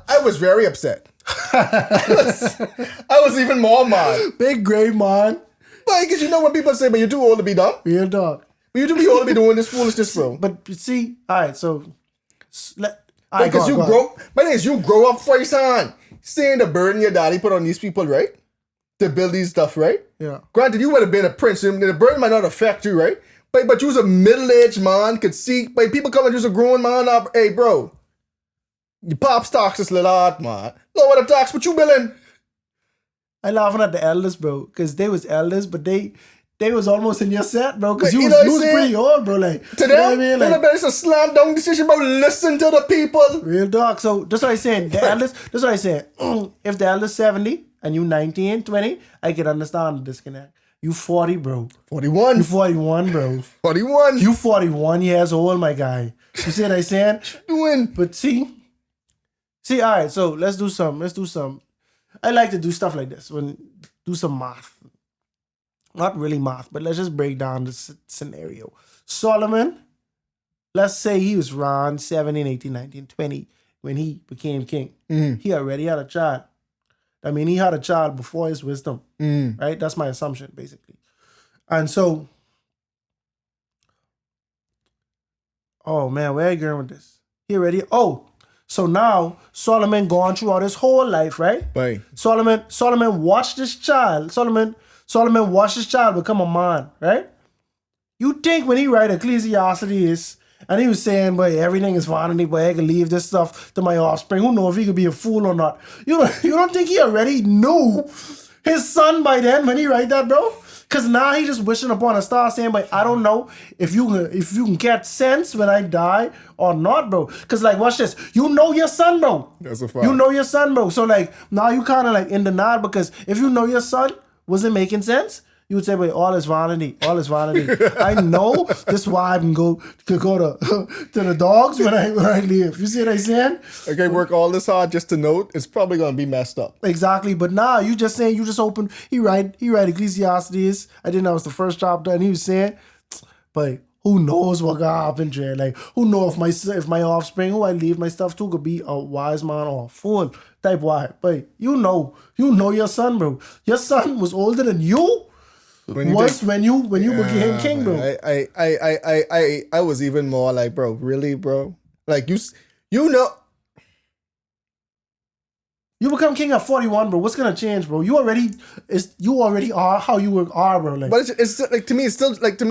I was very upset. I was even more mad. Big grave man. But because you know when people say, but you're too old to be dumb? Real dog. But you're too old to be doing this foolishness, bro. But see, all right, so... Because you grow up first hand. Seeing the burden your daddy put on these people, right? To build these stuff, right? Yeah. Granted, you would have been a prince. The burden might not affect you, right? But you was a middle-aged man, could see, but people coming just a grown man up. Hey, bro, your pops tax this little hard, man. Lower the tax, what you billing? I laughing at the elders, bro, because they was elders, but they was almost in your set, bro, because you was pretty old, bro. Like, to them, what I mean? Like, it's a slam dunk decision, bro. Listen to the people. Real dog. So that's what I saying. The elders, that's what I saying. If the elders 70 and you 19, 20, I can understand the disconnect. You 40, bro. 41. You 41, bro. 41. You 41 years old, my guy. You see what I saying? Doing. But see, all right, so let's do some. I like to do stuff like this. Do some math. Not really math, but let's just break down the scenario. Solomon, let's say he was around 17, 18, 19, 20 when he became king. He already had a child. I mean, he had a child before his wisdom, right? That's my assumption, basically. And so, oh man, where are you going with this? So now Solomon gone throughout his whole life, right? Right. Solomon watched this child. Solomon watched this child become a man, right? You think when he write Ecclesiastes and he was saying, boy, everything is vanity, boy, I can leave this stuff to my offspring. Who knows if he could be a fool or not? You don't think he already knew his son by then when he write that, bro? Because now he just wishing upon a star saying, but I don't know if you can get sense when I die or not, bro. Because like, watch this. You know your son, bro. That's a fact. You know your son, bro. So like, now you kind of like in denial because if you know your son wasn't making sense, you would say, wait, all is vanity. I know this is why I can go to the dogs when I leave. You see what I'm saying? Okay, work all this hard just to note, it's probably going to be messed up. Exactly. But now you just saying, you just open, he write Ecclesiastes. I didn't know it was the first chapter. And he was saying, but who knows what gonna happen, Jay? Like, who knows if my offspring, who I leave my stuff to, could be a wise man or a fool type wise. But you know your son, bro. Your son was older than you. When you became king, bro. I was even more like, bro, really, bro? Like, you know. You become king at 41, bro. What's gonna change, bro? You already are how you are, bro. Like, but it's still, like, to me,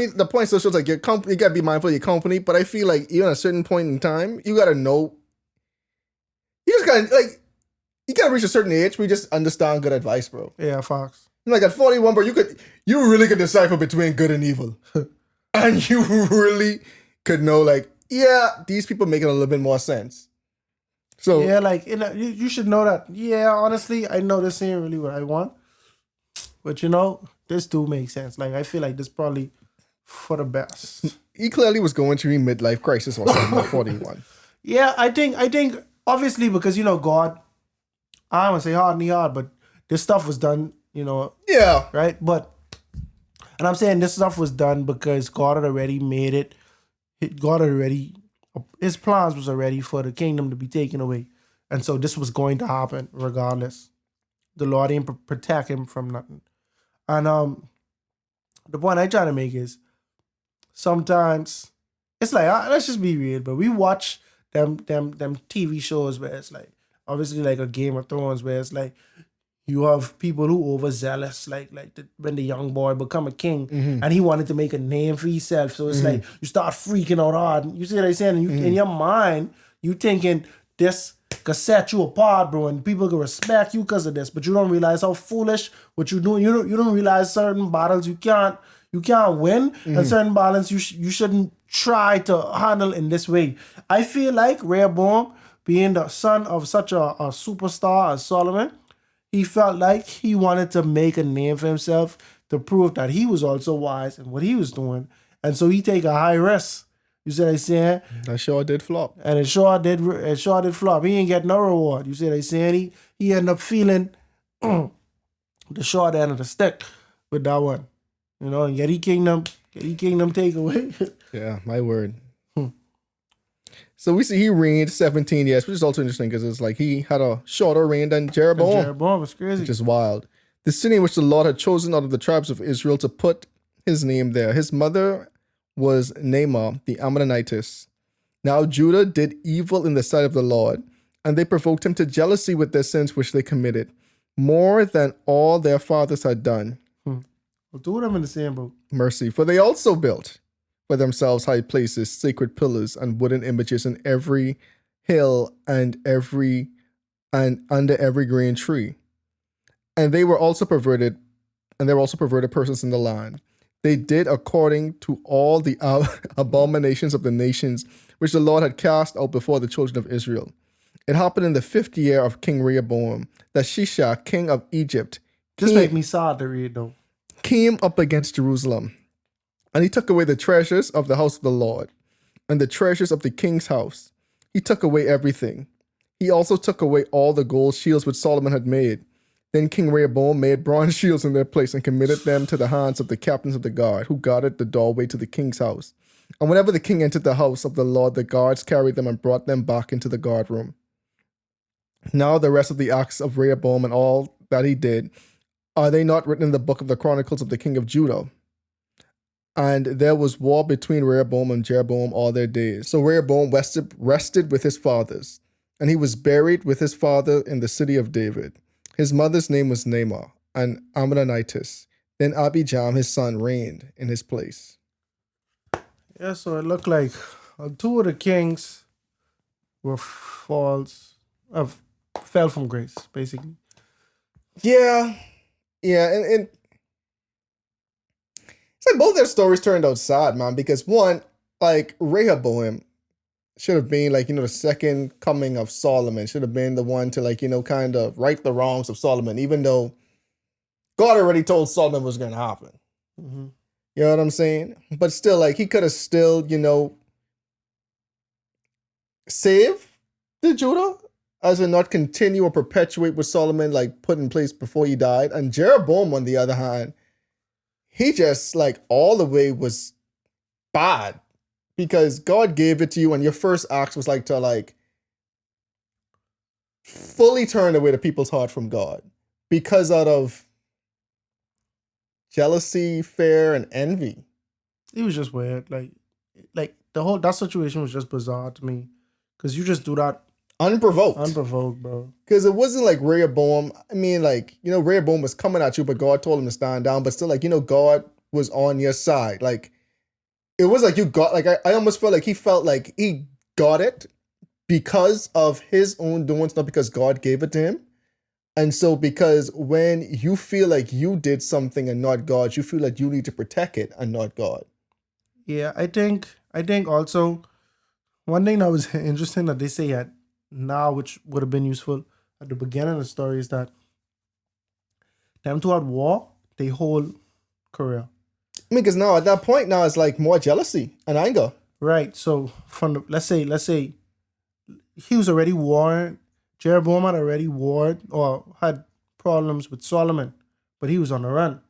the point still shows like your company. You gotta be mindful of your company. But I feel like even at a certain point in time, you gotta know. You just gotta you gotta reach a certain age where you just understand good advice, bro. Yeah, Fox. Like at 41, bro, you really could decipher between good and evil. And you really could know, like, yeah, these people making a little bit more sense. So yeah, like, you should know that. Yeah, honestly, I know this ain't really what I want. But this do make sense. Like I feel like this probably for the best. He clearly was going through a midlife crisis or something at 41. Yeah, I think obviously because God, I don't want to say hard, but this stuff was done, Yeah. right? And I'm saying this stuff was done because God had already made it. His plans was already for the kingdom to be taken away. And so this was going to happen regardless. The Lord didn't protect him from nothing. And the point I try to make is sometimes it's like, let's just be real, but we watch them TV shows where it's like, obviously like a Game of Thrones where it's like, you have people who overzealous, when the young boy become a king and he wanted to make a name for himself. So it's like you start freaking out hard. You see what I'm saying? And you, in your mind, you thinking this could set you apart, bro, and people can respect you because of this. But you don't realize how foolish what you're doing. You don't realize certain battles you can't win, and certain battles you shouldn't try to handle in this way. I feel like Rehoboam, being the son of such a superstar as Solomon, he felt like he wanted to make a name for himself to prove that he was also wise in what he was doing. And so he take a high risk. You see what I'm saying? That sure did flop. And it sure did flop. He ain't get no reward. You see what I'm saying? He ended up feeling the short end of the stick with that one. And get he kingdom take away. Yeah, my word. So we see he reigned 17 years, which is also interesting because it's like he had a shorter reign than Jeroboam. Jeroboam was crazy. Which is wild. The city in which the Lord had chosen out of the tribes of Israel to put his name there. His mother was Naamah, the Ammonitess. Now Judah did evil in the sight of the Lord, and they provoked him to jealousy with their sins which they committed, more than all their fathers had done. Well, two of them in the same boat. Mercy. For they also built for themselves high places, sacred pillars, and wooden images in every hill and under every green tree. And they were also perverted persons in the land. They did according to all the abominations of the nations which the Lord had cast out before the children of Israel. It happened in the 5th year of King Rehoboam that Shishak, king of Egypt, This make me sad to read though. Came up against Jerusalem. And he took away the treasures of the house of the Lord and the treasures of the king's house. He took away everything. He also took away all the gold shields which Solomon had made. Then King Rehoboam made bronze shields in their place and committed them to the hands of the captains of the guard, who guarded the doorway to the king's house. And whenever the king entered the house of the Lord, the guards carried them and brought them back into the guard room. Now the rest of the acts of Rehoboam and all that he did, are they not written in the book of the Chronicles of the king of Judah? And there was war between Rehoboam and Jeroboam all their days. So Rehoboam rested with his fathers, and he was buried with his father in the city of David. His mother's name was Naamah, an Ammonitess. Then Abijam, his son, reigned in his place. Yeah, so it looked like two of the kings were fell from grace, basically. Yeah, and it's like both their stories turned out sad, man, because one, like Rehoboam should have been like, the second coming of Solomon, should have been the one to like, kind of right the wrongs of Solomon, even though God already told Solomon what was going to happen. Mm-hmm. You know what I'm saying? But still, like, he could have still, saved the Judah as in not continue or perpetuate what Solomon like put in place before he died. And Jeroboam, on the other hand, he just like all the way was bad because God gave it to you and your first act was like to like fully turn away the people's heart from God because out of jealousy, fear, and envy. It was just weird. Like that situation was just bizarre to me because you just do that unprovoked, bro. Because it wasn't like Rehoboam. I mean, like, Rehoboam was coming at you, but God told him to stand down. But still, like, God was on your side. Like, it was like you got, like, I almost felt like he felt like he got it because of his own doings, not because God gave it to him. And so, because when you feel like you did something and not God, you feel like you need to protect it and not God. Yeah, I think also one thing that was interesting that they say at now, which would have been useful at the beginning of the story, is that them two at war, they hold career. I mean, because now at that point, now it's like more jealousy and anger. Right. So from the, let's say he was already warring. Jeroboam had already warred or had problems with Solomon, but he was on the run.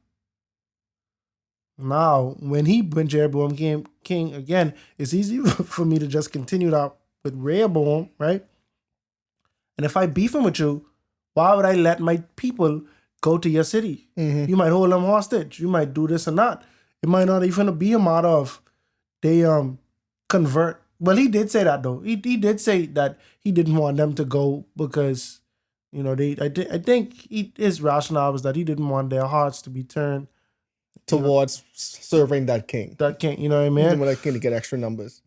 Now, when Jeroboam came king again, it's easy for me to just continue that with Rehoboam, right? And if I beefing with you, why would I let my people go to your city? You might hold them hostage. You might do this and that. It might not even be a matter of they convert. Well, he did say that though. He did say that he didn't want them to go because, you know, I think his rationale was that he didn't want their hearts to be turned towards serving that king. You know what I mean? He didn't want that king to get extra numbers.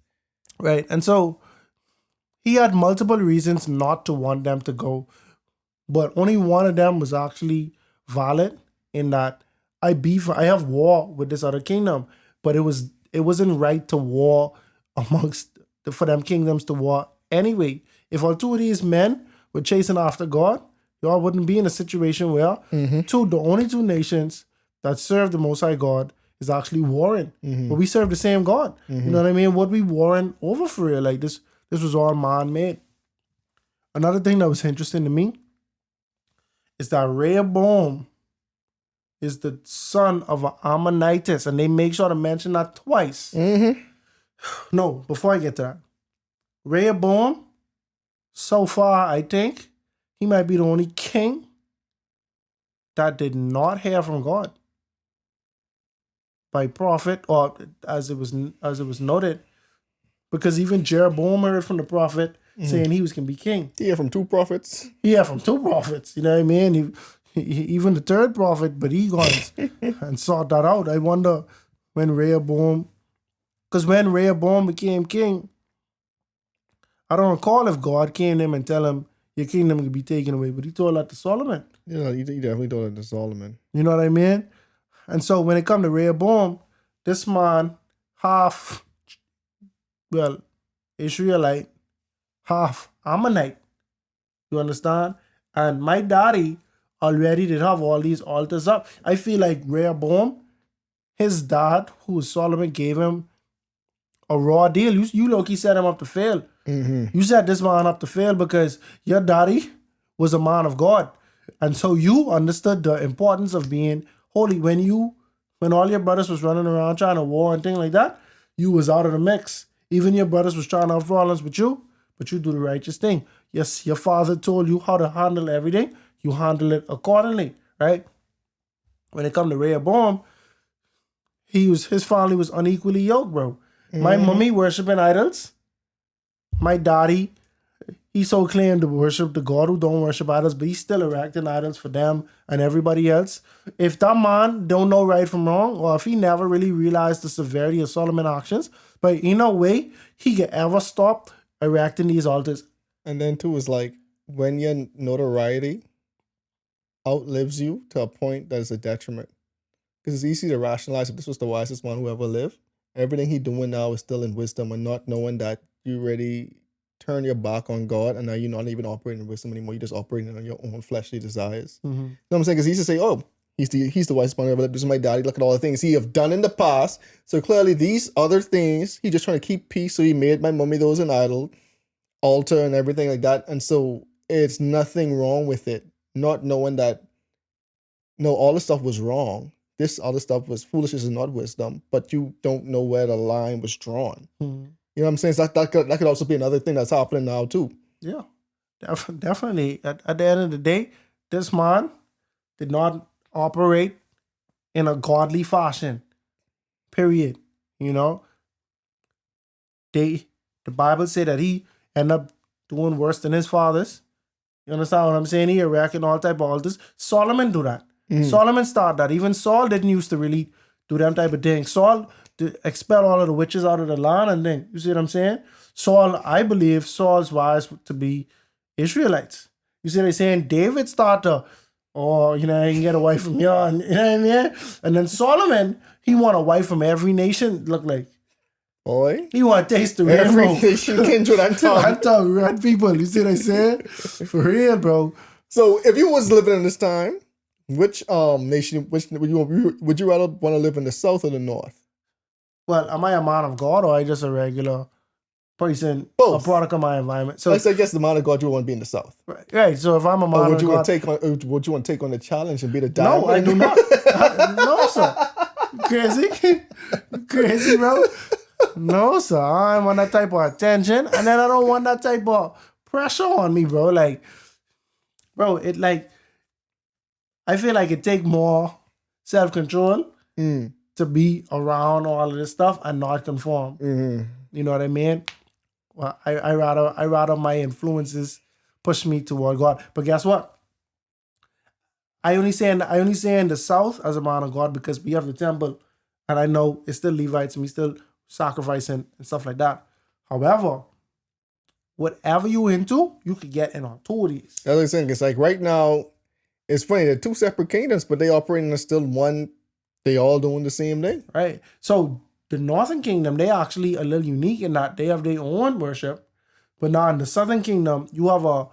Right. And so he had multiple reasons not to want them to go, but only one of them was actually valid in that I have war with this other kingdom, but it wasn't right to war for them kingdoms to war anyway. If all two of these men were chasing after God, y'all wouldn't be in a situation where the only two nations that serve the Most High God is actually warring. But we serve the same God. You know what I mean? What we warring over for real? Like this was all man-made. Another thing that was interesting to me is that Rehoboam is the son of an Ammonitess, and they make sure to mention that twice. No, before I get to that, Rehoboam, so far, I think, he might be the only king that did not hear from God by prophet, or as it was noted, because even Jeroboam heard from the prophet saying he was going to be king. He heard from two prophets. Yeah, from two prophets. You know what I mean? He, even the third prophet, but he gone and sought that out. I wonder when Rehoboam became king, I don't recall if God came to him and tell him your kingdom could be taken away, but he told that to Solomon. Yeah, he definitely told that to Solomon. You know what I mean? And so when it come to Rehoboam, this man half, Israelite, half Ammonite. You understand? And my daddy already did have all these altars up. I feel like Rehoboam, his dad, who Solomon, gave him a raw deal. You low-key set him up to fail. You set this man up to fail because your daddy was a man of God. And so you understood the importance of being holy. When all your brothers was running around trying to war and things like that, you was out of the mix. Even your brothers was trying to have problems with you, but you do the righteous thing. Yes, your father told you how to handle everything. You handle it accordingly, right? When it come to Rehoboam, his family was unequally yoked, bro. My mommy worshiping idols. My daddy, he so claimed to worship the God who don't worship idols, but he's still erecting idols for them and everybody else. If that man don't know right from wrong, or if he never really realized the severity of Solomon's actions, but in no way he could ever stop erecting these altars. And then too is like when your notoriety outlives you to a point that is a detriment. Because it's easy to rationalize if this was the wisest one who ever lived. Everything he doing now is still in wisdom and not knowing that you already turn your back on God and now you're not even operating in wisdom anymore. You're just operating on your own fleshly desires. You know what I'm saying? Because he used to say, oh, he's the wisest one who ever lived. This is my daddy. Look at all the things he have done in the past. So clearly these other things, he just trying to keep peace. So he made my mommy those an altar and everything like that. And so it's nothing wrong with it. Not knowing that, no, all this stuff was wrong. This other stuff was foolishness and not wisdom, but you don't know where the line was drawn. You know what I'm saying? So that could also be another thing that's happening now too. Yeah, definitely. At the end of the day, this man did not operate in a godly fashion. Period. You know, the Bible said that he ended up doing worse than his fathers. You understand what I'm saying? He erected all type of altars. Solomon do that. Solomon started that. Even Saul didn't used to really do them type of things. Saul to expel all of the witches out of the land and then, you see what I'm saying? I believe Saul's wives to be Israelites. You see what I'm saying? David started to, I can get a wife from here, and, you know what I mean? And then Solomon, he want a wife from every nation, look like. Boy. He want to taste the every rainbow. nation, kindred, and tongue. And tongue, red people, you see what I'm saying? For real, bro. So if you was living in this time, Which nation? Which would you rather want to live in the South or the North? Well, am I a man of God or I just a regular person, Both. a product of my environment? So I guess the man of God you would want to be in the South. right. So if I'm a man Or would of you God, want to take on? Would you want to take on the challenge and be the diamond? no, I do not. No, sir. Crazy, bro. No, sir. I want that type of attention, and then I don't want that type of pressure on me, bro. Like, bro, I feel like it take more self-control to be around all of this stuff and not conform. Mm-hmm. You know what I mean? Well, I rather my influences push me toward God. But guess what? I only say in the South as a man of God because we have the temple, and I know it's still Levites and we still sacrificing and stuff like that. However, whatever you into, you could get in on two of these. That's what I'm saying. It's like right now, it's funny. They're two separate kingdoms, but they operating in still one. They all doing the same thing. Right. So the Northern Kingdom, they actually a little unique in that they have their own worship. But now in the Southern Kingdom, you have a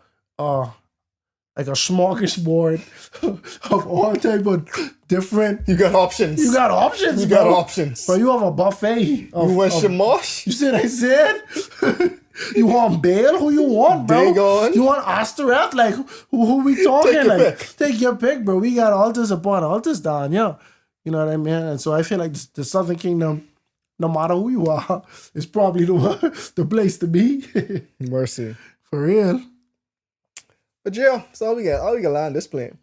smorgasbord of all type of different. You got options. You got options. You bro. got options. But you have a buffet. You want Shamash? You see what I said? You want Baal? Who you want, bro? Dagon. You want Astaroth? Like who we talking? Take your pick. Take your pick, bro. We got altars upon altars down, yeah. You know what I mean? And so I feel like the Southern Kingdom, no matter who you are, is probably the place to be. Mercy. For real. But yeah, so all we got land this plane.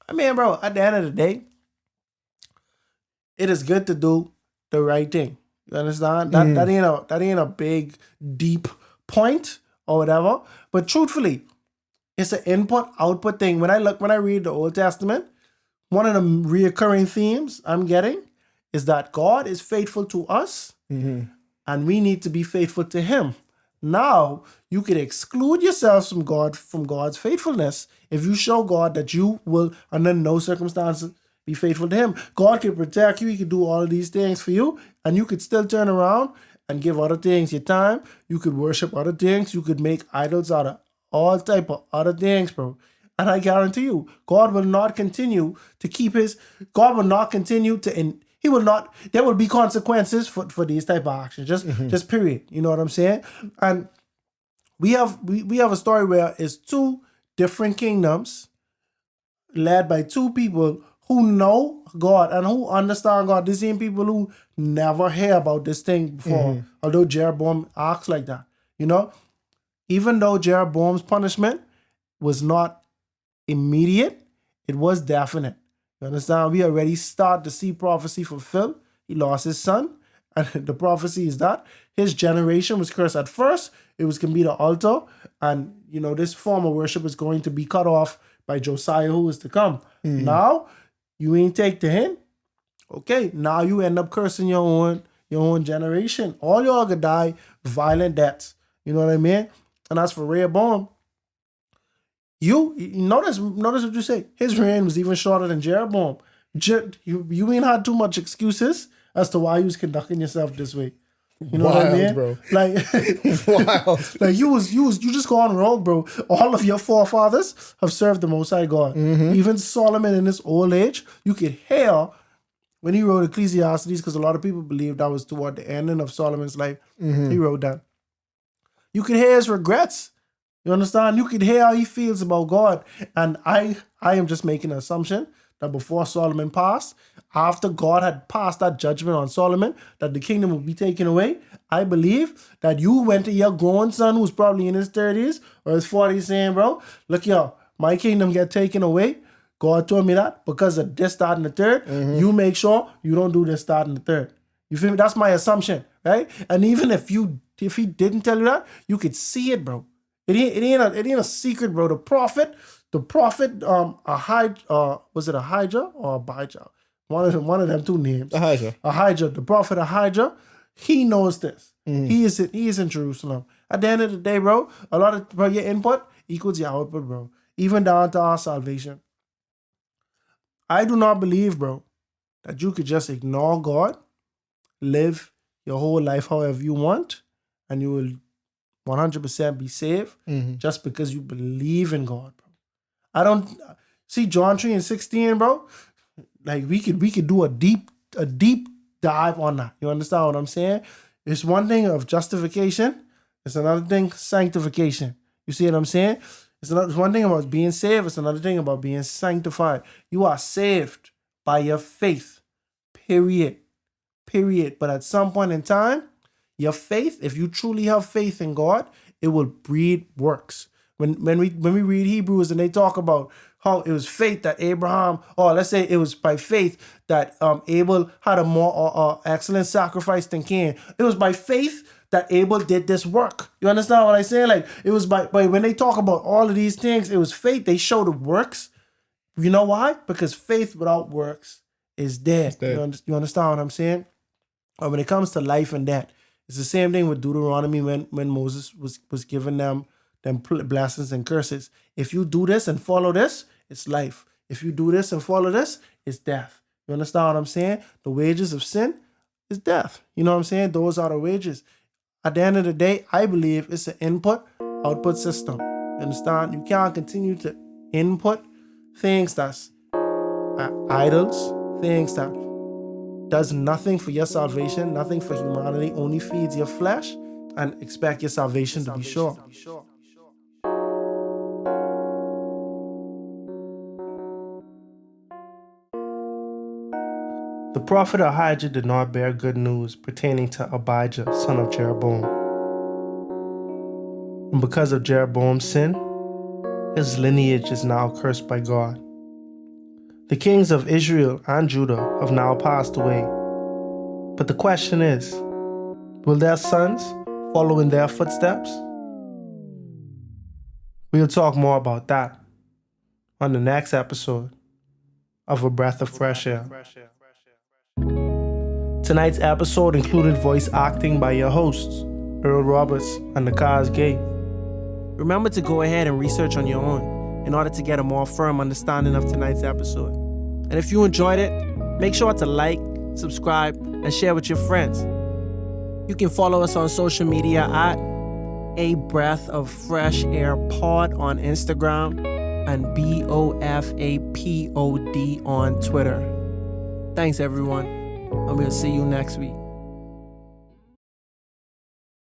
I mean, bro, at the end of the day, it is good to do the right thing. You understand? That ain't a big, deep point or whatever. But truthfully, it's an input-output thing. When I read the Old Testament, one of the reoccurring themes I'm getting is that God is faithful to us, and we need to be faithful to Him. Now, you could exclude yourselves from God's faithfulness if you show God that you will, under no circumstances, be faithful to Him. God can protect you. He can do all of these things for you, and you could still turn around and give other things your time. You could worship other things. You could make idols out of all type of other things, bro. And I guarantee you, God will not continue to keep God will not continue to, He will not, there will be consequences for these type of actions. Just period. You know what I'm saying? And we have a story where it's two different kingdoms led by two people who know God and who understand God. The same people who never hear about this thing before. Although Jeroboam acts like that. You know? Even though Jeroboam's punishment was not immediate, it was definite. You understand? We already start to see prophecy fulfilled. He lost his son. And the prophecy is that his generation was cursed. At first, it was going to be the altar. And, you know, this form of worship is going to be cut off by Josiah, who is to come. Now, you ain't take the hint. Okay, now you end up cursing your own generation. All y'all gonna die violent deaths. You know what I mean? And as for Rehoboam, you notice what you say. His reign was even shorter than Jeroboam. You ain't had too much excuses as to why you was conducting yourself this way. You know what I mean, bro? Like, Wild. like you just gone rogue, bro. All of your forefathers have served the Most High God. Even Solomon in his old age, you could hear when he wrote Ecclesiastes, because a lot of people believe that was toward the ending of Solomon's life. He wrote that. You could hear his regrets. You understand? You could hear how he feels about God. And I am just making an assumption that before Solomon passed, after God had passed that judgment on Solomon, that the kingdom would be taken away, I believe that you went to your grown son who's probably in his 30s or his 40s saying, bro, look, yo, my kingdom get taken away. God told me that because of this, that, and the third. You make sure you don't do this, that, and the third. You feel me? That's my assumption, right? And even if he didn't tell you that, you could see it, bro. It ain't a secret, bro. The prophet, was it Ahijah or Abijah? One of them two names. Ahijah, the prophet Ahijah, he knows this. He is in Jerusalem. At the end of the day, bro, a lot of your input equals your output, bro. Even down to our salvation. I do not believe, bro, that you could just ignore God, live your whole life however you want, and you will 100% be saved just because you believe in God, bro. See John 3:16, bro? Like we could do a deep dive on that. You understand what I'm saying? It's one thing of justification. It's another thing sanctification. You see what I'm saying? It's one thing about being saved. It's another thing about being sanctified. You are saved by your faith. Period. But at some point in time, your faith, if you truly have faith in God, it will breed works. When we read Hebrews and they talk about how it was faith that Abraham, or let's say it was by faith that Abel had a more excellent sacrifice than Cain. It was by faith that Abel did this work. You understand what I'm saying? Like it was by when they talk about all of these things, it was faith. They showed the works. You know why? Because faith without works is dead. You understand what I'm saying? Or when it comes to life and death, it's the same thing with Deuteronomy when Moses was giving them blessings and curses. If you do this and follow this, it's life. If you do this and follow this, it's death. You understand what I'm saying? The wages of sin is death. You know what I'm saying? Those are the wages. At the end of the day, I believe it's an input-output system. You understand? You can't continue to input things that's idols, things that does nothing for your salvation, nothing for humanity, only feeds your flesh, and expect your salvation to be sure. The prophet Ahijah did not bear good news pertaining to Abijah, son of Jeroboam. And because of Jeroboam's sin, his lineage is now cursed by God. The kings of Israel and Judah have now passed away. But the question is, will their sons follow in their footsteps? We'll talk more about that on the next episode of A Breath of Fresh Air. Tonight's episode included voice acting by your hosts, Earl Roberts and Nakhaz Gay. Remember to go ahead and research on your own in order to get a more firm understanding of tonight's episode. And if you enjoyed it, make sure to like, subscribe, and share with your friends. You can follow us on social media at A Breath of Fresh Air Pod on Instagram and BOFAPOD on Twitter. Thanks everyone, and we'll see you next week.